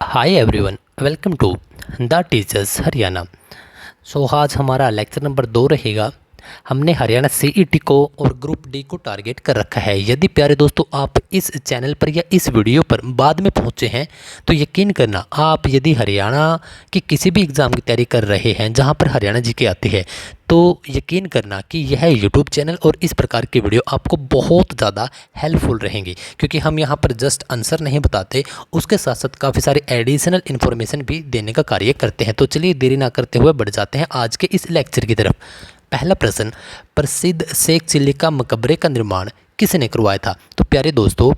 Hi everyone, welcome to the teachers Haryana. आज हमारा lecture number 2 रहेगा। हमने हरियाणा सीईटी को और ग्रुप डी को टारगेट कर रखा है। यदि प्यारे दोस्तों आप इस चैनल पर या इस वीडियो पर बाद में पहुंचे हैं तो यकीन करना, आप यदि हरियाणा की किसी भी एग्ज़ाम की तैयारी कर रहे हैं जहां पर हरियाणा जीके आती है तो यकीन करना कि यह यूट्यूब चैनल और इस प्रकार की वीडियो आपको बहुत ज़्यादा हेल्पफुल रहेंगी, क्योंकि हम यहाँ पर जस्ट आंसर नहीं बताते, उसके साथ साथ काफ़ी सारे एडिशनल इन्फॉर्मेशन भी देने का कार्य करते हैं। तो चलिए देरी ना करते हुए बढ़ जाते हैं आज के इस लेक्चर की तरफ। पहला प्रश्न, प्रसिद्ध शेख चिल्ली का मकबरे का निर्माण किसने करवाया था? तो प्यारे दोस्तों,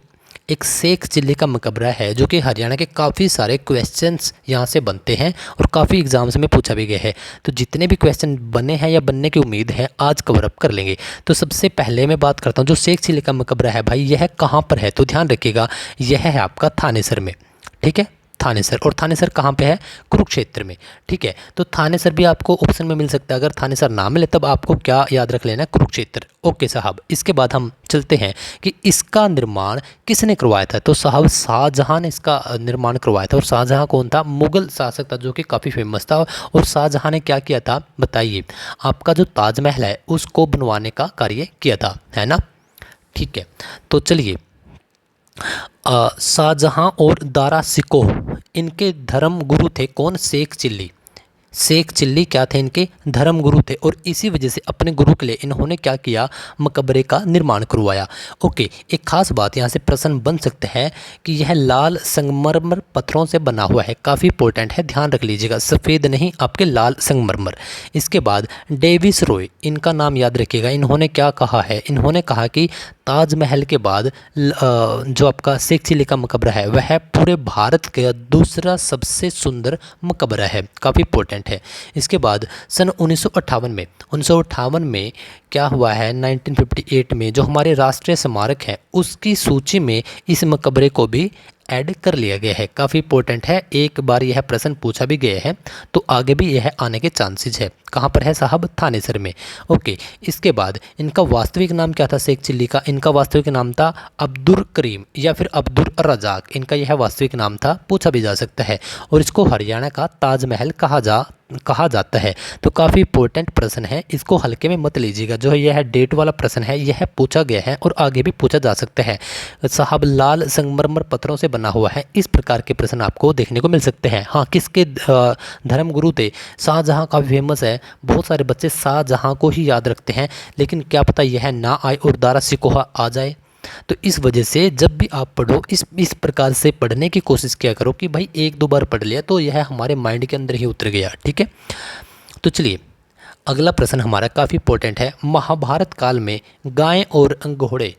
एक शेख चिल्ली का मकबरा है जो कि हरियाणा के काफ़ी सारे क्वेश्चंस यहाँ से बनते हैं और काफ़ी एग्जाम्स में पूछा भी गया है। तो जितने भी क्वेश्चन बने हैं या बनने की उम्मीद है आज कवर अप कर लेंगे। तो सबसे पहले मैं बात करता हूँ जो शेख चिल्ली का मकबरा है भाई, यह कहाँ पर है? तो ध्यान रखिएगा, यह है आपका थानेसर में। ठीक है, थानेसर। और थानेसर कहाँ पे है? कुरुक्षेत्र में। ठीक है, तो थानेसर भी आपको ऑप्शन में मिल सकता है। अगर थानेसर ना मिले तब आपको क्या याद रख लेना? कुरुक्षेत्र। ओके साहब, इसके बाद हम चलते हैं कि इसका निर्माण किसने करवाया था? तो साहब शाहजहां ने इसका निर्माण करवाया था। और शाहजहां कौन था? मुगल शासक था जो कि काफ़ी फेमस था। और शाहजहां ने क्या किया था बताइए? आपका जो ताजमहल है उसको बनवाने का कार्य किया था, है ना? ठीक है, तो चलिए, शाहजहां और दारा शिकोह इनके धर्म गुरु थे। कौन? शेख चिल्ली। शेख चिल्ली क्या थे? इनके धर्म गुरु थे। और इसी वजह से अपने गुरु के लिए इन्होंने क्या किया? मकबरे का निर्माण करवाया। ओके, एक खास बात यहाँ से प्रश्न बन सकता है कि यह लाल संगमरमर पत्थरों से बना हुआ है। काफ़ी इंपॉर्टेंट है, ध्यान रख लीजिएगा, सफ़ेद नहीं, आपके लाल संगमरमर। इसके बाद डेविस रॉय, इनका नाम याद रखिएगा। इन्होंने क्या कहा है? इन्होंने कहा कि ताजमहल के बाद जो आपका शेख चिल्ली का मकबरा है वह पूरे भारत का दूसरा सबसे सुंदर मकबरा है। काफ़ी इंपॉर्टेंट है। इसके बाद सन 1958 में क्या हुआ है? 1958 में जो हमारे राष्ट्रीय स्मारक है उसकी सूची में इस मकबरे को भी ऐड कर लिया गया है। काफ़ी इंपॉर्टेंट है, एक बार यह प्रश्न पूछा भी गया है तो आगे भी यह आने के चांसेस है। कहाँ पर है साहब? थानेसर में। ओके, इसके बाद इनका वास्तविक नाम क्या था शेख चिल्ली का? इनका वास्तविक नाम था अब्दुल करीम या फिर अब्दुल रजाक। इनका यह वास्तविक नाम था, पूछा भी जा सकता है। और इसको हरियाणा का ताजमहल कहा जाता है। तो काफ़ी इंपॉर्टेंट प्रश्न है, इसको हल्के में मत लीजिएगा। जो है यह डेट वाला प्रश्न है, यह पूछा गया है और आगे भी पूछा जा सकता है। साहब लाल संगमरमर पत्थरों से बना हुआ है, इस प्रकार के प्रश्न आपको देखने को मिल सकते हैं। हाँ, किसके धर्म गुरु थे? शाहजहां काफ़ी फेमस है, बहुत सारे बच्चे शाहजहां को ही याद रखते हैं, लेकिन क्या पता यह ना आए और दारा शिकोह आ जाए। तो इस वजह से जब भी आप पढ़ो इस प्रकार से पढ़ने की कोशिश किया करो कि भाई एक दो बार पढ़ लिया तो यह हमारे माइंड के अंदर ही उतर गया। ठीक है, तो चलिए अगला प्रश्न हमारा काफ़ी इंपॉर्टेंट है। महाभारत काल में गाय और घोड़े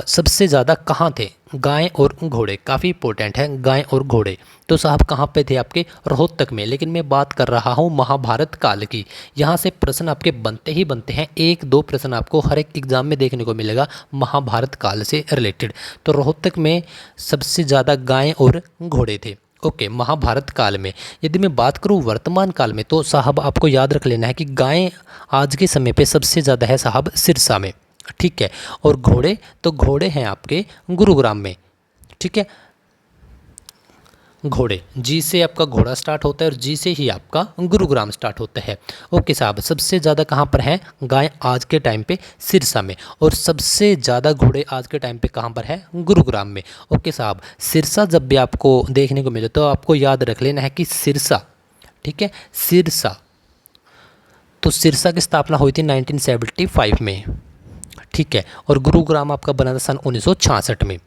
सबसे ज़्यादा कहाँ थे? गाय और घोड़े काफ़ी इंपॉर्टेंट है, गाय और घोड़े। तो साहब कहाँ पे थे? आपके रोहतक में। लेकिन मैं बात कर रहा हूँ महाभारत काल की। यहाँ से प्रश्न आपके बनते ही बनते हैं, एक दो प्रश्न आपको हर एक एग्जाम में देखने को मिलेगा महाभारत काल से रिलेटेड। तो रोहतक में सबसे ज़्यादा गाय और घोड़े थे। ओके, महाभारत काल में। यदि मैं बात करूँ वर्तमान काल में तो साहब आपको याद रख लेना है कि गाय आज के समय पे सबसे ज़्यादा है साहब सिरसा में। ठीक है, और घोड़े, तो घोड़े हैं आपके गुरुग्राम में। ठीक है, घोड़े जी से आपका घोड़ा स्टार्ट होता है और जी से ही आपका गुरुग्राम स्टार्ट होता है। ओके साहब, सबसे ज़्यादा कहाँ पर है गाय आज के टाइम पे? सिरसा में। और सबसे ज़्यादा घोड़े आज के टाइम पे कहाँ पर है? गुरुग्राम में। ओके साहब, सिरसा जब भी आपको देखने को मिले तो आपको याद रख लेना है कि सिरसा, ठीक है, सिरसा, तो सिरसा की स्थापना हुई थी 1975 में। ठीक है, और गुरुग्राम आपका बना था सन 1966 में।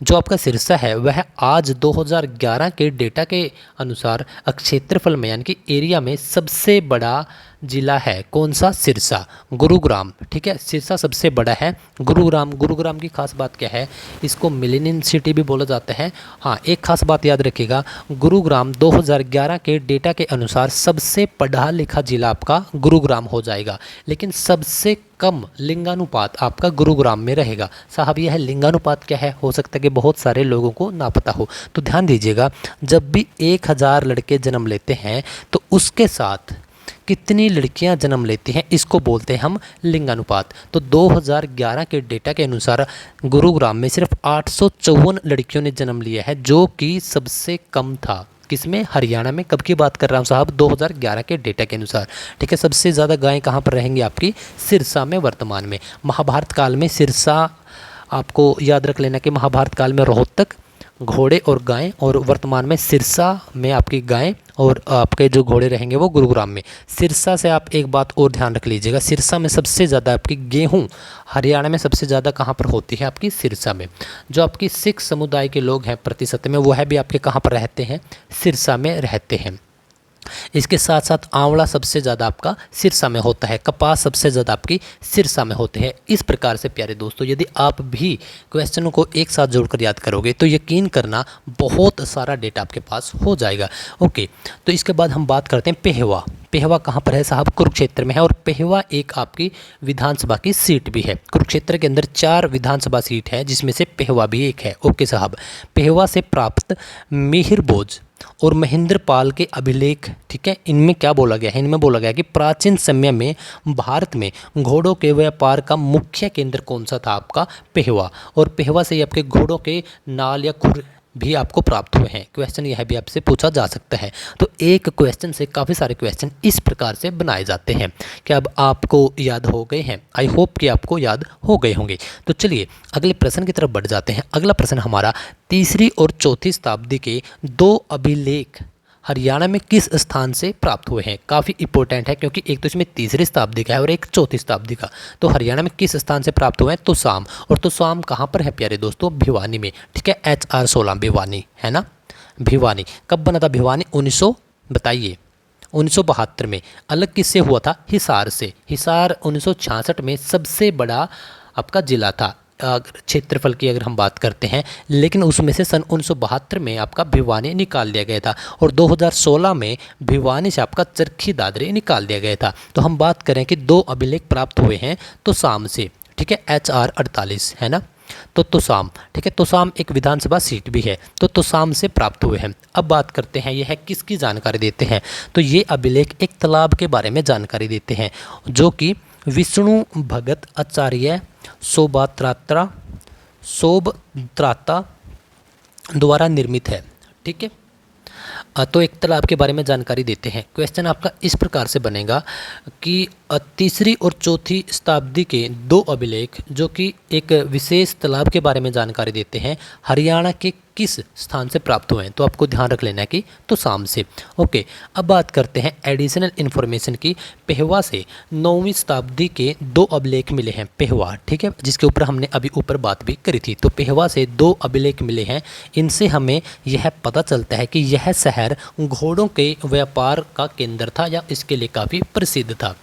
जो आपका सिरसा है वह आज 2011 के डेटा के अनुसार क्षेत्रफल में यानी कि एरिया में सबसे बड़ा जिला है। कौन सा? सिरसा, गुरुग्राम। ठीक है, सिरसा सबसे बड़ा है, गुरुग्राम की खास बात क्या है? इसको मिलेनियम सिटी भी बोला जाता है। हाँ, एक खास बात याद रखिएगा, गुरुग्राम 2011 के डेटा के अनुसार सबसे पढ़ा लिखा जिला आपका गुरुग्राम हो जाएगा, लेकिन सबसे कम लिंगानुपात आपका गुरुग्राम में रहेगा। साहब यह लिंगानुपात क्या है? हो सकता है कि बहुत सारे लोगों को ना पता हो, तो ध्यान दीजिएगा, जब भी 1000 लड़के जन्म लेते हैं तो उसके साथ कितनी लड़कियां जन्म लेती हैं, इसको बोलते हैं हम लिंगानुपात। तो 2011 के डेटा के अनुसार गुरुग्राम में सिर्फ 854 लड़कियों ने जन्म लिया है, जो कि सबसे कम था। किसमें? हरियाणा में। कब की बात कर रहा हूँ साहब? 2011 के डेटा के अनुसार। ठीक है, सबसे ज़्यादा गायें कहाँ पर रहेंगी आपकी? सिरसा में वर्तमान में। महाभारत काल में सिरसा, आपको याद रख लेना कि महाभारत काल में रोहतक घोड़े और गायें, और वर्तमान में सिरसा में आपकी गायें और आपके जो घोड़े रहेंगे वो गुरुग्राम में। सिरसा से आप एक बात और ध्यान रख लीजिएगा, सिरसा में सबसे ज़्यादा आपकी गेहूं, हरियाणा में सबसे ज़्यादा कहाँ पर होती है? आपकी सिरसा में। जो आपकी सिख समुदाय के लोग हैं प्रतिशत में, वो है भी आपके कहाँ पर रहते हैं? सिरसा में रहते हैं। इसके साथ साथ आंवला सबसे ज़्यादा आपका सिरसा में होता है, कपास सबसे ज़्यादा आपकी सिरसा में होते हैं। इस प्रकार से प्यारे दोस्तों, यदि आप भी क्वेश्चनों को एक साथ जोड़कर याद करोगे तो यकीन करना बहुत सारा डेटा आपके पास हो जाएगा। ओके, तो इसके बाद हम बात करते हैं पेहवा। पेहवा कहाँ पर है साहब? कुरुक्षेत्र में है। और पेहवा एक आपकी विधानसभा की सीट भी है। कुरुक्षेत्र के अंदर 4 विधानसभा सीट है, जिसमें से पेहवा भी एक है। ओके साहब, पेहवा से प्राप्त मिहिर भोज और महेंद्र पाल के अभिलेख, ठीक है, इनमें क्या बोला गया है? इनमें बोला गया कि प्राचीन समय में भारत में घोड़ों के व्यापार का मुख्य केंद्र कौन सा था? आपका पेहवा। और पेहवा से ही आपके घोड़ों के नाल या खुर भी आपको प्राप्त हुए हैं। क्वेश्चन यह भी आपसे पूछा जा सकता है। तो एक क्वेश्चन से काफ़ी सारे क्वेश्चन इस प्रकार से बनाए जाते हैं। क्या अब आपको याद हो गए हैं? आई होप कि आपको याद हो गए होंगे। तो चलिए अगले प्रश्न की तरफ बढ़ जाते हैं। अगला प्रश्न हमारा 3री और 4थी शताब्दी के 2 अभिलेख हरियाणा में किस स्थान से प्राप्त हुए हैं? काफ़ी इंपॉर्टेंट है, क्योंकि एक तो इसमें 3री शताब्दी का है और एक 4थी शताब्दी का। तो हरियाणा में किस स्थान से प्राप्त हुए हैं? तुसाम। और तुसाम कहाँ पर है प्यारे दोस्तों? भिवानी में। ठीक है, HR 16 भिवानी है ना। भिवानी कब बना था? भिवानी 1972 में। अलग किससे हुआ था? हिसार से। हिसार 1966 में सबसे बड़ा आपका जिला था क्षेत्रफल की अगर हम बात करते हैं, लेकिन उसमें से सन 1972 में आपका भिवानी निकाल दिया गया था और 2016 में भिवानी से आपका चरखी दादरी निकाल दिया गया था। तो हम बात करें कि 2 अभिलेख प्राप्त हुए हैं तुसाम से। ठीक है, HR 48 है ना। तो तुसाम, ठीक है, तुसाम एक विधानसभा सीट भी है, तो तुसाम से प्राप्त हुए हैं। अब बात करते हैं यह किसकी जानकारी देते हैं? तो ये अभिलेख एक तालाब के बारे में जानकारी देते हैं, जो कि विष्णु भगत आचार्य सोबत्राता द्वारा निर्मित है। ठीक है, तो एक तालाब के बारे में जानकारी देते हैं। क्वेश्चन आपका इस प्रकार से बनेगा कि 3री और 4थी शताब्दी के 2 अभिलेख जो कि एक विशेष तालाब के बारे में जानकारी देते हैं, हरियाणा के किस स्थान से प्राप्त हुए हैं? तो आपको ध्यान रख लेना है कि तुसाम से। ओके, अब बात करते हैं एडिशनल इन्फॉर्मेशन की। पेहवा से 9वीं शताब्दी के 2 अभिलेख मिले हैं। पेहवा, ठीक है, जिसके ऊपर हमने अभी ऊपर बात भी करी थी। तो पेहवा से 2 अभिलेख मिले हैं। इनसे हमें यह पता चलता है कि यह शहर घोड़ों के व्यापार का केंद्र था या इसके लिए काफ़ी प्रसिद्ध था।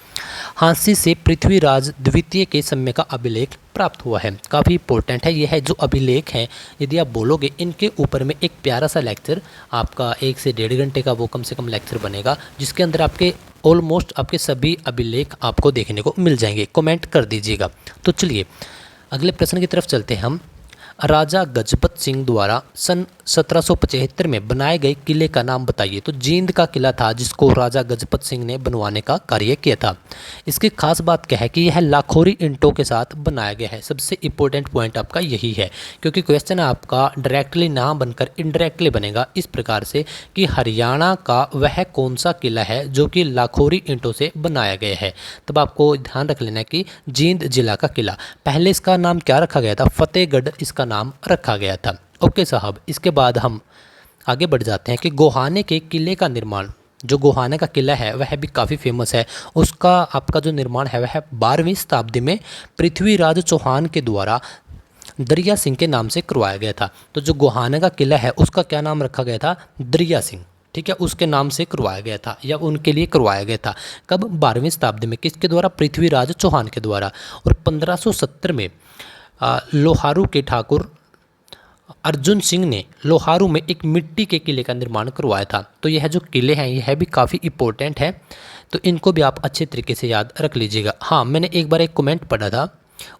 हांसी से पृथ्वीराज द्वितीय के समय का अभिलेख प्राप्त हुआ है। काफ़ी इंपॉर्टेंट है। यह है जो अभिलेख हैं, यदि आप बोलोगे इनके ऊपर में एक प्यारा सा लेक्चर आपका 1 से 1.5 घंटे का वो कम से कम लेक्चर बनेगा, जिसके अंदर आपके ऑलमोस्ट आपके सभी अभिलेख आपको देखने को मिल जाएंगे। कमेंट कर दीजिएगा। तो चलिए अगले प्रश्न की तरफ चलते हैं हम। राजा गजपत सिंह द्वारा सन 1775 में बनाए गए किले का नाम बताइए। तो जींद का किला था जिसको राजा गजपत सिंह ने बनवाने का कार्य किया था। इसकी खास बात क्या है कि यह लाखोरी ईंटों के साथ बनाया गया है। सबसे इंपॉर्टेंट पॉइंट आपका यही है, क्योंकि क्वेश्चन आपका डायरेक्टली ना बनकर इनडायरेक्टली बनेगा इस प्रकार से कि हरियाणा का वह कौन सा किला है जो कि लाखोरी ईंटों से बनाया गया है। तब आपको ध्यान रख लेना कि जींद जिला का किला। पहले इसका नाम क्या रखा गया था? फतेहगढ़ इसका नाम रखा गया था। ओके साहब, इसके बाद हम आगे बढ़ जाते हैं कि गोहाने के किले का निर्माण, जो गोहाने का किला है वह भी काफ़ी फेमस है। उसका आपका जो निर्माण है वह 12वीं शताब्दी में पृथ्वीराज चौहान के द्वारा दरिया सिंह के नाम से करवाया गया था। तो जो गोहाने का किला है उसका क्या नाम रखा गया था? दरिया सिंह। ठीक है, उसके नाम से करवाया गया था या उनके लिए करवाया गया था। कब? 12वीं शताब्दी में। किसके द्वारा? पृथ्वीराज चौहान के द्वारा। और 1570 में लोहारू के ठाकुर अर्जुन सिंह ने लोहारू में एक मिट्टी के किले का निर्माण करवाया था। तो यह जो किले हैं यह भी काफ़ी इंपॉर्टेंट है, तो इनको भी आप अच्छे तरीके से याद रख लीजिएगा। हाँ, मैंने एक बार एक कमेंट पढ़ा था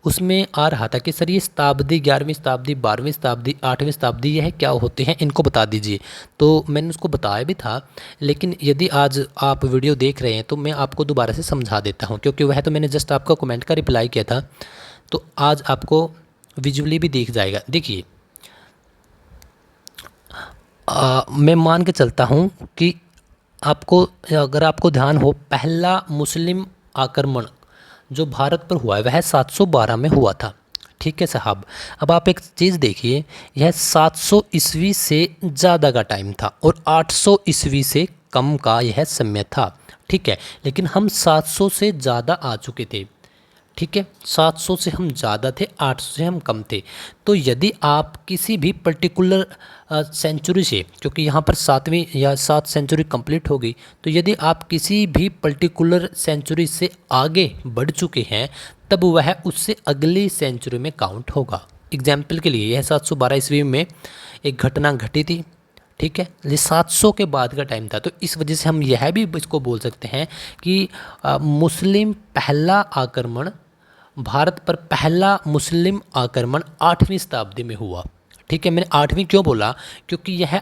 उसमें आ रहा था कि सर ये शताब्दी 11वीं शताब्दी 12वीं शताब्दी 8वीं शताब्दी यह क्या होते हैं, इनको बता दीजिए। तो मैंने उसको बताया भी था, लेकिन यदि आज आप वीडियो देख रहे हैं तो मैं आपको दोबारा से समझा देता हूँ, क्योंकि वह तो मैंने जस्ट आपका कमेंट का रिप्लाई किया था, तो आज आपको विजुअली भी दिख जाएगा। देखिए, मैं मान के चलता हूँ कि आपको, अगर आपको ध्यान हो, पहला मुस्लिम आक्रमण जो भारत पर हुआ है वह 712 में हुआ था। ठीक है साहब। अब आप एक चीज़ देखिए, यह 700 ईस्वी से ज़्यादा का टाइम था और 800 ईस्वी से कम का यह समय था। ठीक है, लेकिन हम 700 से ज़्यादा आ चुके थे। ठीक है, 700 से हम ज़्यादा थे, 800 से हम कम थे। तो यदि आप किसी भी पर्टिकुलर सेंचुरी से, क्योंकि यहाँ पर 7वीं या 7 सेंचुरी कंप्लीट होगी, तो यदि आप किसी भी पर्टिकुलर सेंचुरी से आगे बढ़ चुके हैं तब वह उससे अगली सेंचुरी में काउंट होगा। एग्जाम्पल के लिए यह 712 ईस्वी में एक घटना घटी थी। ठीक है, ये 700 के बाद का टाइम था, तो इस वजह से हम यह भी इसको बोल सकते हैं कि मुस्लिम पहला आक्रमण, भारत पर पहला मुस्लिम आक्रमण 8वीं शताब्दी में हुआ। ठीक है, मैंने 8वीं क्यों बोला, क्योंकि यह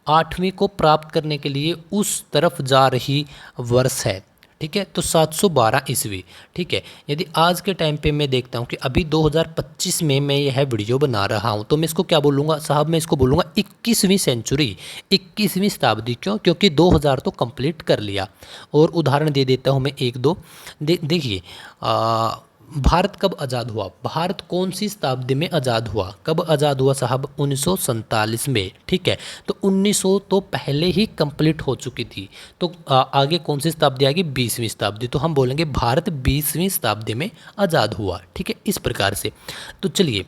8वीं को प्राप्त करने के लिए उस तरफ जा रही वर्ष है। ठीक है, तो 712 ईस्वी। ठीक है, यदि आज के टाइम पे मैं देखता हूँ कि अभी 2025 में मैं यह वीडियो बना रहा हूँ, तो मैं इसको क्या बोलूँगा साहब, मैं इसको बोलूँगा 21वीं सेंचुरी, 21वीं शताब्दी। क्यों? क्योंकि 2000 तो कंप्लीट कर लिया। और उदाहरण दे देता हूँ मैं एक दो। देखिए, भारत कब आज़ाद हुआ, भारत कौन सी शताब्दी में आज़ाद हुआ, कब आज़ाद हुआ साहब, 1947 में। ठीक है, तो 1900 तो पहले ही कंप्लीट हो चुकी थी, तो आगे कौन सी शताब्दी आएगी, 20वीं शताब्दी। तो हम बोलेंगे भारत 20वीं शताब्दी में आज़ाद हुआ। ठीक है, इस प्रकार से। तो चलिए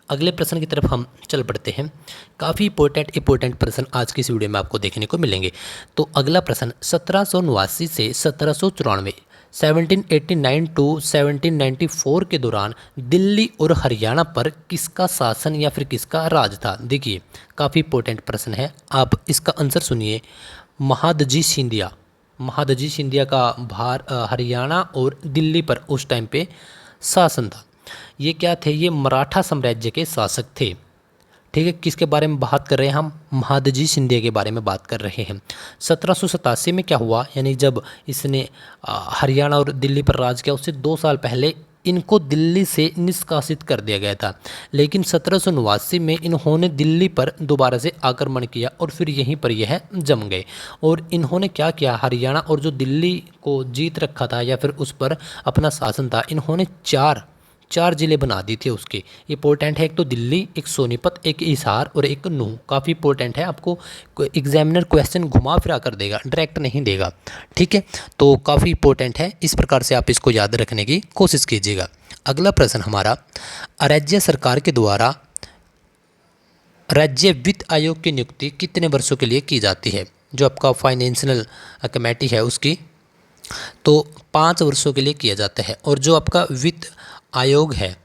अगले प्रश्न की तरफ हम चल पड़ते हैं। काफ़ी इंपॉर्टेंट प्रश्न आज की इस वीडियो में आपको देखने को मिलेंगे। तो अगला प्रश्न, 1789 से 1794, 1789 टू 1794 के दौरान दिल्ली और हरियाणा पर किसका शासन या फिर किसका राज था। देखिए, काफ़ी इंपॉर्टेंट प्रश्न है, आप इसका आंसर सुनिए। महादजी सिंधिया, महादजी सिंधिया का हरियाणा और दिल्ली पर उस टाइम पे शासन था। ये क्या थे, ये मराठा साम्राज्य के शासक थे। ठीक है, किसके बारे में बात कर रहे हैं हम, महादजी सिंधिया के बारे में बात कर रहे हैं। 1787 में क्या हुआ, यानी जब इसने हरियाणा और दिल्ली पर राज किया, उससे 2 साल पहले इनको दिल्ली से निष्कासित कर दिया गया था। लेकिन 1789 में इन्होंने दिल्ली पर दोबारा से आक्रमण किया और फिर यहीं पर यह जम गए। और इन्होंने क्या किया, हरियाणा और जो दिल्ली को जीत रखा था या फिर उस पर अपना शासन था, इन्होंने चार ज़िले बना दिए थे उसके। इंपॉर्टेंट है, एक तो दिल्ली, एक सोनीपत, एक हिसार और एक नूह। काफ़ी इंपॉर्टेंट है, आपको एग्जामिनर क्वेश्चन घुमा फिरा कर देगा, डायरेक्ट नहीं देगा। ठीक है, तो काफ़ी इंपॉर्टेंट है, इस प्रकार से आप इसको याद रखने की कोशिश कीजिएगा। अगला प्रश्न हमारा, राज्य सरकार के द्वारा राज्य वित्त आयोग की नियुक्ति कितने वर्षों के लिए की जाती है, जो आपका फाइनेंशियल कमेटी है उसकी, तो 5 वर्षों के लिए किया जाता है। और जो आपका वित्त आयोग है,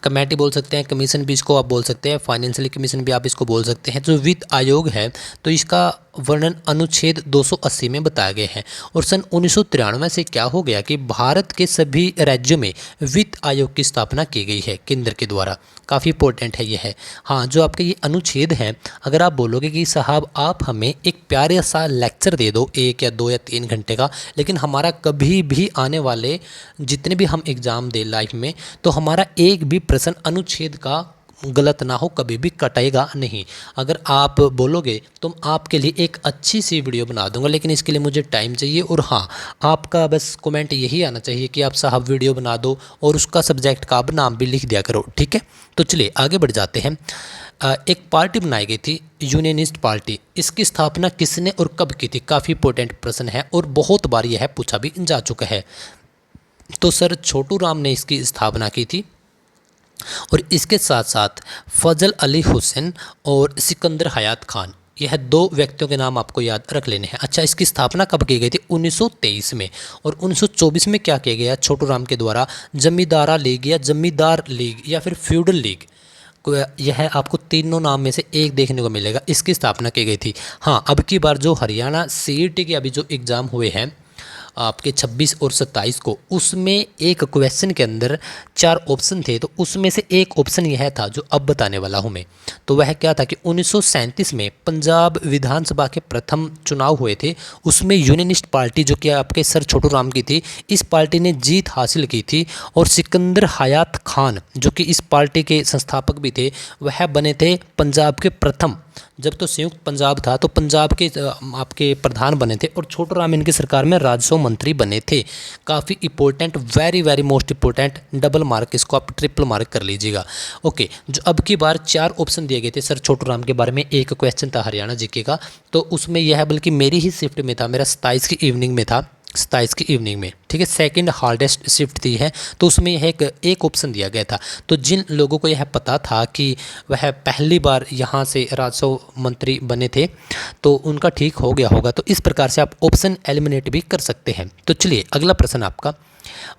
कमेटी बोल सकते हैं, कमीशन भी इसको आप बोल सकते हैं, फाइनेंशियल कमीशन भी आप इसको बोल सकते हैं। जो वित्त आयोग है, तो इसका वर्णन अनुच्छेद 280 में बताया गया है। और सन 1993 से क्या हो गया कि भारत के सभी राज्यों में वित्त आयोग की स्थापना की गई है केंद्र के द्वारा। काफ़ी इंपॉर्टेंट है ये है। हाँ, जो आपके ये अनुच्छेद हैं, अगर आप बोलोगे कि साहब आप हमें एक प्यारे सा लेक्चर दे दो 1 या 2 या 3 घंटे का, लेकिन हमारा कभी भी आने वाले जितने भी हम एग्ज़ाम दे लाइफ में, तो हमारा एक भी प्रश्न अनुच्छेद का गलत ना हो, कभी भी कटेगा नहीं। अगर आप बोलोगे तो आपके लिए एक अच्छी सी वीडियो बना दूंगा, लेकिन इसके लिए मुझे टाइम चाहिए। और हाँ, आपका बस कमेंट यही आना चाहिए कि आप साहब वीडियो बना दो और उसका सब्जेक्ट का आप नाम भी लिख दिया करो। ठीक है, तो चलिए आगे बढ़ जाते हैं। एक पार्टी बनाई गई थी, यूनियनिस्ट पार्टी। इसकी स्थापना किसने और कब की थी, काफ़ी इंपॉर्टेंट प्रश्न है और बहुत बार यह पूछा भी जा चुका है। तो सर छोटू राम ने इसकी स्थापना की थी। और इसके साथ साथ फजल अली हुसैन और सिकंदर हयात खान, यह 2 व्यक्तियों के नाम आपको याद रख लेने हैं। अच्छा, इसकी स्थापना कब की गई थी, 1923 में। और 1924 में क्या किया गया, छोटू राम के द्वारा जमींदारा लीग या जमींदार लीग या फिर फ्यूडल लीग, यह आपको तीनों नाम में से एक देखने को मिलेगा, इसकी स्थापना की गई थी। हाँ, अब की बार जो हरियाणा CET के अभी जो एग्ज़ाम हुए हैं, आपके 26 और 27 को, उसमें एक क्वेश्चन के अंदर 4 ऑप्शन थे, तो उसमें से एक ऑप्शन यह था जो अब बताने वाला हूँ मैं। तो वह क्या था कि 1937 में पंजाब विधानसभा के प्रथम चुनाव हुए थे, उसमें यूनियनिस्ट पार्टी जो कि आपके सर छोटू राम की थी, इस पार्टी ने जीत हासिल की थी और सिकंदर हयात खान जो कि इस पार्टी के संस्थापक भी थे, वह बने थे पंजाब के प्रथम। जब तो संयुक्त पंजाब था तो पंजाब के आपके प्रधान बने थे और छोटू राम इनकी सरकार में राजस्व मंत्री बने थे। काफ़ी important, very very most important, double mark, इसको आप ट्रिपल मार्क कर लीजिएगा। ओके, जो अब की बार 4 ऑप्शन दिए गए थे सर छोटू राम के बारे में, एक क्वेश्चन था हरियाणा जीके का, तो उसमें यह बल्कि मेरी ही शिफ्ट में था, मेरा 27 की इवनिंग में था, 27 की इवनिंग में, ठीक है, सेकंड हार्डेस्ट शिफ्ट थी है, तो उसमें यह एक ऑप्शन दिया गया था। तो जिन लोगों को यह पता था कि वह पहली बार यहाँ से राजस्व मंत्री बने थे तो उनका ठीक हो गया होगा। तो इस प्रकार से आप ऑप्शन एलिमिनेट भी कर सकते हैं। तो चलिए अगला प्रश्न आपका,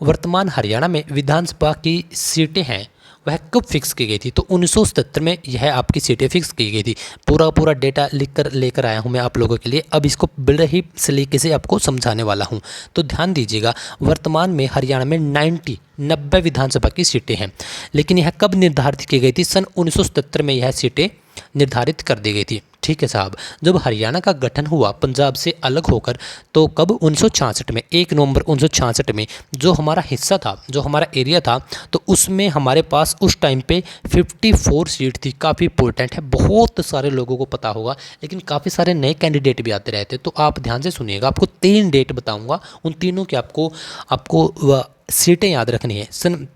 वर्तमान हरियाणा में विधानसभा की सीटें हैं वह कब फिक्स की गई थी? तो 1977 में यह आपकी सीटें फिक्स की गई थी। पूरा डेटा लेकर आया हूं मैं आप लोगों के लिए, अब इसको बड़े ही सलीके से आपको समझाने वाला हूं। तो ध्यान दीजिएगा, वर्तमान में हरियाणा में 90 विधानसभा की सीटें हैं, लेकिन यह कब निर्धारित की गई थी? सन 1977 में यह सीटें निर्धारित कर दी गई थी। ठीक है साहब, जब हरियाणा का गठन हुआ पंजाब से अलग होकर, तो कब? 1966 में, 1 नवंबर 1966 में, जो हमारा हिस्सा था, जो हमारा एरिया था, तो उसमें हमारे पास उस टाइम पे 54 सीट थी। काफ़ी इंपॉर्टेंट है, बहुत सारे लोगों को पता होगा, लेकिन काफ़ी सारे नए कैंडिडेट भी आते रहते। तो आप ध्यान से सुनिएगा, आपको 3 डेट बताऊँगा, उन तीनों की आपको सीटें याद रखनी है। सन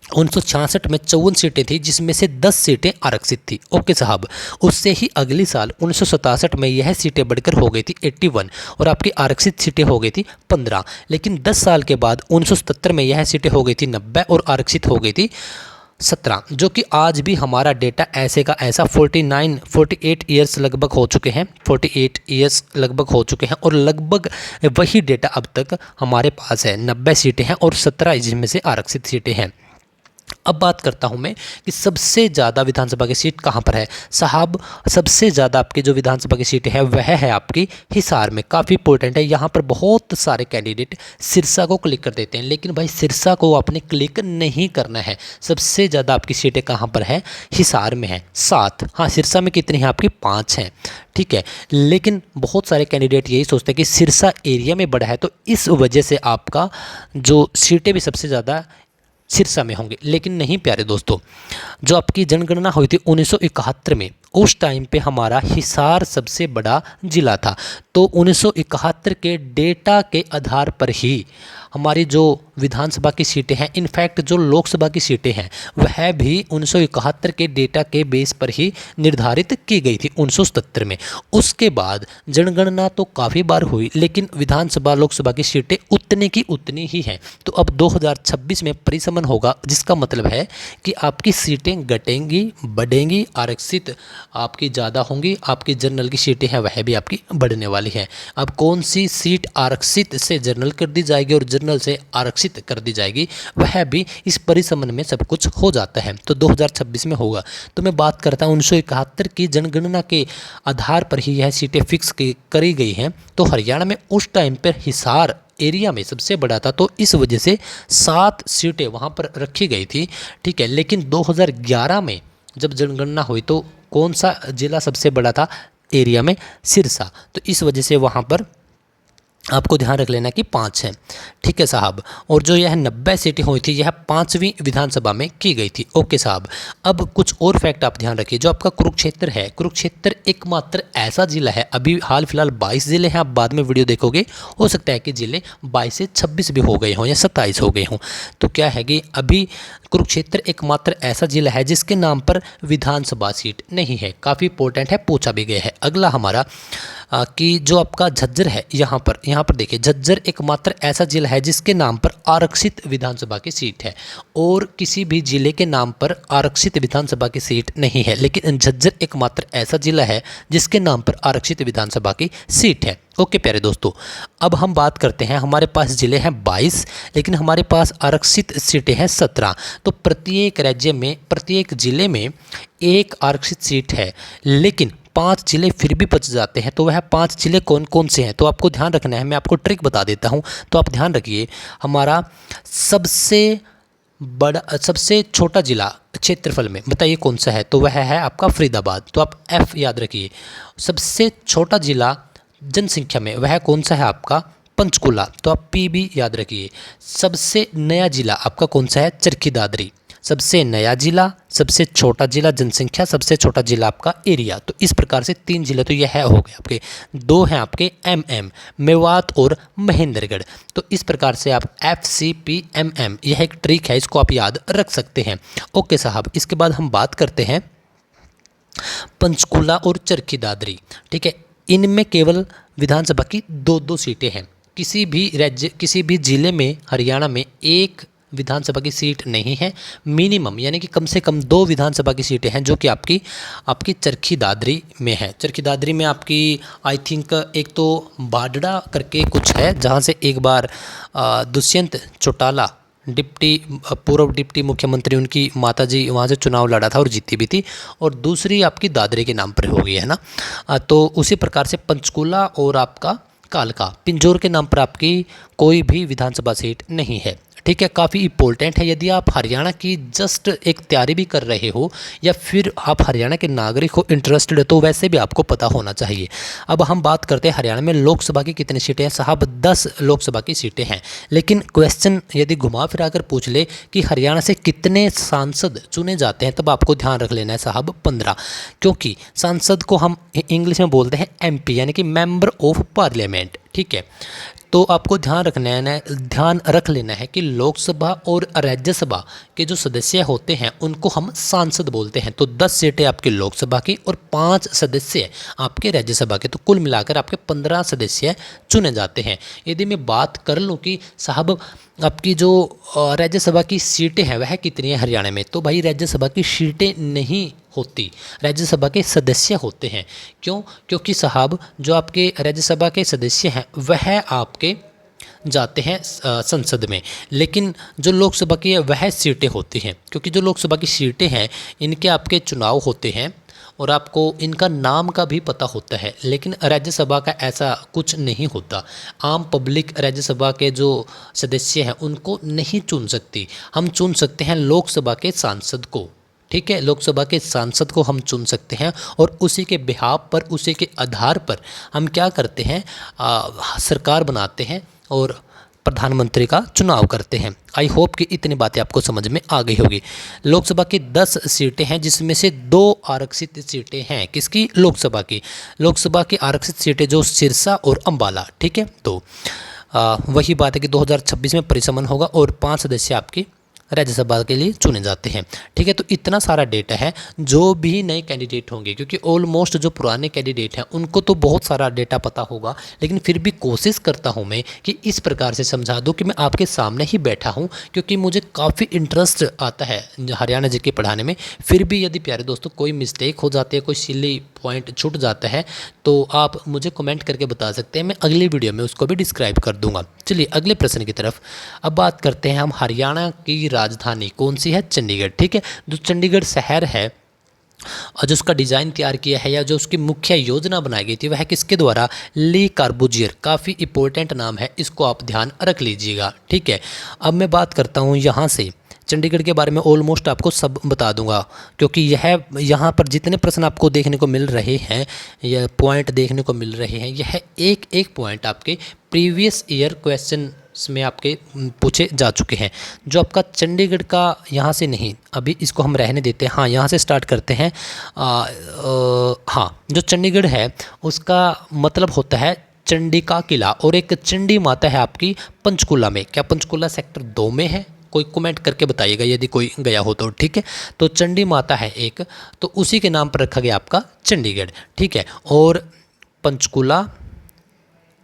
1966 में 54 सीटें थी, जिसमें से 10 सीटें आरक्षित थी। ओके साहब, उससे ही अगली साल 1967 में यह सीटें बढ़कर हो गई थी 81 और आपकी आरक्षित सीटें हो गई थी 15। लेकिन 10 साल के बाद 1977 में यह सीटें हो गई थी 90 और आरक्षित हो गई थी 17, जो कि आज भी हमारा डेटा ऐसे का ऐसा 48 ईयर्स लगभग हो चुके हैं, 48 ईयर्स लगभग हो चुके हैं और लगभग वही डेटा अब तक हमारे पास है। 90 सीटें हैं और 17 जिनमें से आरक्षित सीटें हैं। अब बात करता हूं मैं कि सबसे ज़्यादा विधानसभा की सीट कहां पर है साहब। सबसे ज़्यादा आपकी जो विधानसभा की सीट है वह है आपकी हिसार में। काफ़ी इंपॉर्टेंट है, यहां पर बहुत सारे कैंडिडेट सिरसा को क्लिक कर देते हैं, लेकिन भाई सिरसा को आपने क्लिक नहीं करना है। सबसे ज़्यादा आपकी सीटें कहां पर है? हिसार में है, 7। हाँ, सिरसा में कितनी है आपकी? 5 हैं, ठीक है। लेकिन बहुत सारे कैंडिडेट यही सोचते हैं कि सिरसा एरिया में बड़ा है, तो इस वजह से आपका जो सीटें भी सबसे ज़्यादा सिरसा में होंगे। लेकिन नहीं प्यारे दोस्तों, जो आपकी जनगणना हुई थी 1971 में, उस टाइम पे हमारा हिसार सबसे बड़ा जिला था। तो 1971 के डेटा के आधार पर ही हमारी जो विधानसभा की सीटें हैं, इनफैक्ट जो लोकसभा की सीटें हैं, वह भी 1971 के डेटा के बेस पर ही निर्धारित की गई थी 1977 में। उसके बाद जनगणना तो काफ़ी बार हुई, लेकिन विधानसभा लोकसभा की सीटें उतनी की उतनी ही हैं। तो अब 2026 में परिसमन होगा, जिसका मतलब है कि आपकी सीटें घटेंगी, बढ़ेंगी, आरक्षित आपकी ज़्यादा होंगी, आपकी जनरल की सीटें हैं वह भी आपकी बढ़ने वाली हैं। अब कौन सी सीट आरक्षित से जनरल कर दी जाएगी और जनरल से आरक्षित कर दी जाएगी, वह भी इस परिसमन में सब कुछ हो जाता है। तो 2026 में होगा। तो मैं बात करता हूँ 1971 की जनगणना के आधार पर ही यह सीटें फिक्स करी गई हैं। तो हरियाणा में उस टाइम पर हिसार एरिया में सबसे बड़ा था, तो इस वजह से 7 सीटें वहाँ पर रखी गई थी, ठीक है। लेकिन 2011 में जब जनगणना हुई तो कौन सा जिला सबसे बड़ा था एरिया में? सिरसा। तो इस वजह से वहाँ पर आपको ध्यान रख लेना कि 5 हैं, ठीक है साहब। और जो यह 90 सीटें हुई थी, यह 5वीं विधानसभा में की गई थी। ओके साहब, अब कुछ और फैक्ट आप ध्यान रखिए। जो आपका कुरुक्षेत्र है, कुरुक्षेत्र एकमात्र ऐसा जिला है, अभी हाल फिलहाल 22 जिले हैं, आप बाद में वीडियो देखोगे, हो सकता है कि जिले 22 से 26 भी हो गए हों या 27 हो गए हों। तो क्या है कि अभी कुरुक्षेत्र एकमात्र ऐसा जिला है जिसके नाम पर विधानसभा सीट नहीं है। काफ़ी इंपॉर्टेंट है, पूछा भी गया है। अगला हमारा कि जो आपका झज्जर है, यहाँ पर देखिए, झज्जर एकमात्र ऐसा जिला है जिसके नाम पर आरक्षित विधानसभा की सीट है, और किसी भी जिले के नाम पर आरक्षित विधानसभा की सीट नहीं है। लेकिन झज्जर एकमात्र ऐसा जिला है जिसके नाम पर आरक्षित विधानसभा की सीट है। ओके प्यारे दोस्तों, अब हम बात करते हैं, हमारे पास जिले हैं 22, लेकिन हमारे पास आरक्षित सीटें हैं 17। तो प्रत्येक राज्य में, प्रत्येक जिले में एक आरक्षित सीट है, लेकिन 5 जिले फिर भी बच जाते हैं, तो वह 5 जिले कौन कौन से हैं? तो आपको ध्यान रखना है, मैं आपको ट्रिक बता देता हूँ, तो आप ध्यान रखिए। हमारा सबसे छोटा जिला क्षेत्रफल में बताइए कौन सा है? तो वह है आपका फरीदाबाद। तो आप F याद रखिए। सबसे छोटा जिला जनसंख्या में वह कौन सा है? आपका पंचकुला। तो आप P भी याद रखिए। सबसे नया जिला आपका कौन सा है? चरखी दादरी। सबसे नया जिला, सबसे छोटा जिला जनसंख्या, सबसे छोटा जिला आपका एरिया। तो इस प्रकार से 3 जिले तो यह हो गए आपके। 2 हैं आपके MM, मेवात और महेंद्रगढ़। तो इस प्रकार से आप FCPMM, यह एक ट्रिक है, इसको आप याद रख सकते हैं। ओके साहब, इसके बाद हम बात करते हैं पंचकुला और चरखी दादरी। ठीक है, इनमें केवल विधानसभा की 2-2 सीटें हैं। किसी भी जिले में हरियाणा में एक विधानसभा की सीट नहीं है। मिनिमम यानी कि कम से कम 2 विधानसभा की सीटें हैं जो कि आपकी चरखी दादरी में है। चरखी दादरी में आपकी आई थिंक एक तो बाडड़ा करके कुछ है, जहां से एक बार दुष्यंत चौटाला पूर्व डिप्टी मुख्यमंत्री, उनकी माताजी वहाँ से चुनाव लड़ा था और जीती भी थी। और दूसरी आपकी दादरी के नाम पर हो गई है ना। तो उसी प्रकार से पंचकुला और आपका कालका, पिंजौर के नाम पर आपकी कोई भी विधानसभा सीट नहीं है। ठीक है, काफ़ी इंपॉर्टेंट है। यदि आप हरियाणा की जस्ट एक तैयारी भी कर रहे हो या फिर आप हरियाणा के नागरिक हो, इंटरेस्टेड हो, तो वैसे भी आपको पता होना चाहिए। अब हम बात करते हैं हरियाणा में लोकसभा की कितनी सीटें हैं। साहब 10 लोकसभा की सीटें हैं। लेकिन क्वेश्चन यदि घुमा फिरा कर पूछ ले कि हरियाणा से कितने सांसद चुने जाते हैं, तब आपको ध्यान रख लेना है साहब 15। क्योंकि सांसद को हम इंग्लिश में बोलते हैं MP, यानी कि मेंबर ऑफ पार्लियामेंट। ठीक है, तो आपको ध्यान रख लेना है कि लोकसभा और राज्यसभा के जो सदस्य होते हैं उनको हम सांसद बोलते हैं। तो 10 सीटें आपके लोकसभा की और 5 सदस्य आपके राज्यसभा के, तो कुल मिलाकर आपके 15 सदस्य चुने जाते हैं। यदि मैं बात कर लूँ कि साहब आपकी जो राज्यसभा की सीटें हैं वह कितनी है हरियाणा में, तो भाई राज्यसभा की सीटें नहीं होती, राज्यसभा के सदस्य होते हैं। क्यों? क्योंकि साहब जो आपके राज्यसभा के सदस्य हैं वह आपके जाते हैं संसद में, लेकिन जो लोकसभा की वह सीटें होती हैं। क्योंकि जो लोकसभा की सीटें हैं इनके आपके चुनाव होते हैं और आपको इनका नाम का भी पता होता है, लेकिन राज्यसभा का ऐसा कुछ नहीं होता। आम पब्लिक राज्यसभा के जो सदस्य हैं उनको नहीं चुन सकती। हम चुन सकते हैं लोकसभा के सांसद को। ठीक है, लोकसभा के सांसद को हम चुन सकते हैं और उसी के बिहाफ पर, उसी के आधार पर हम क्या करते हैं, सरकार बनाते हैं और प्रधानमंत्री का चुनाव करते हैं। आई होप कि इतनी बातें आपको समझ में आ गई होगी। लोकसभा की 10 सीटें हैं जिसमें से 2 आरक्षित सीटें हैं। किसकी? लोकसभा की। लोकसभा की आरक्षित सीटें जो सिरसा और अंबाला। ठीक है, तो वही बात है कि 2026 में परिसमन होगा और 5 सदस्य आपकी राज्यसभा के लिए चुने जाते हैं। ठीक है, तो इतना सारा डेटा है। जो भी नए कैंडिडेट होंगे, क्योंकि ऑलमोस्ट जो पुराने कैंडिडेट हैं उनको तो बहुत सारा डेटा पता होगा, लेकिन फिर भी कोशिश करता हूं मैं कि इस प्रकार से समझा दूं कि मैं आपके सामने ही बैठा हूं, क्योंकि मुझे काफ़ी इंटरेस्ट आता है हरियाणा जीके पढ़ाने में। फिर भी यदि प्यारे दोस्तों कोई मिस्टेक हो जाती है, कोई सिली पॉइंट छूट जाता है, तो आप मुझे कमेंट करके बता सकते हैं। मैं अगली वीडियो में उसको भी डिस्क्राइब कर दूंगा। चलिए अगले प्रश्न की तरफ अब बात करते हैं हम। हरियाणा की राजधानी कौन सी है? चंडीगढ़। ठीक है, जो चंडीगढ़ शहर है और जो उसका डिज़ाइन तैयार किया है या जो उसकी मुख्य योजना बनाई गई थी वह किसके द्वारा? ली कार्बूजियर। काफ़ी इंपॉर्टेंट नाम है, इसको आप ध्यान रख लीजिएगा। ठीक है, अब मैं बात करता हूँ यहाँ से चंडीगढ़ के बारे में। ऑलमोस्ट आपको सब बता दूंगा, क्योंकि यहाँ पर जितने प्रश्न आपको देखने को मिल रहे हैं, यह पॉइंट देखने को मिल रहे हैं, यह एक एक पॉइंट आपके प्रीवियस ईयर क्वेश्चन में आपके पूछे जा चुके हैं। जो आपका चंडीगढ़ का, यहाँ से नहीं, अभी इसको हम रहने देते हैं। हाँ, यहाँ से स्टार्ट करते हैं। हाँ, जो चंडीगढ़ है उसका मतलब होता है चंडी का किला, और एक चंडी माता है आपकी पंचकुला में। क्या पंचकुला सेक्टर 2 में है? कोई कमेंट करके बताइएगा यदि कोई गया हो तो। ठीक है, तो चंडी माता है एक, तो उसी के नाम पर रखा गया आपका चंडीगढ़। ठीक है, और पंचकुला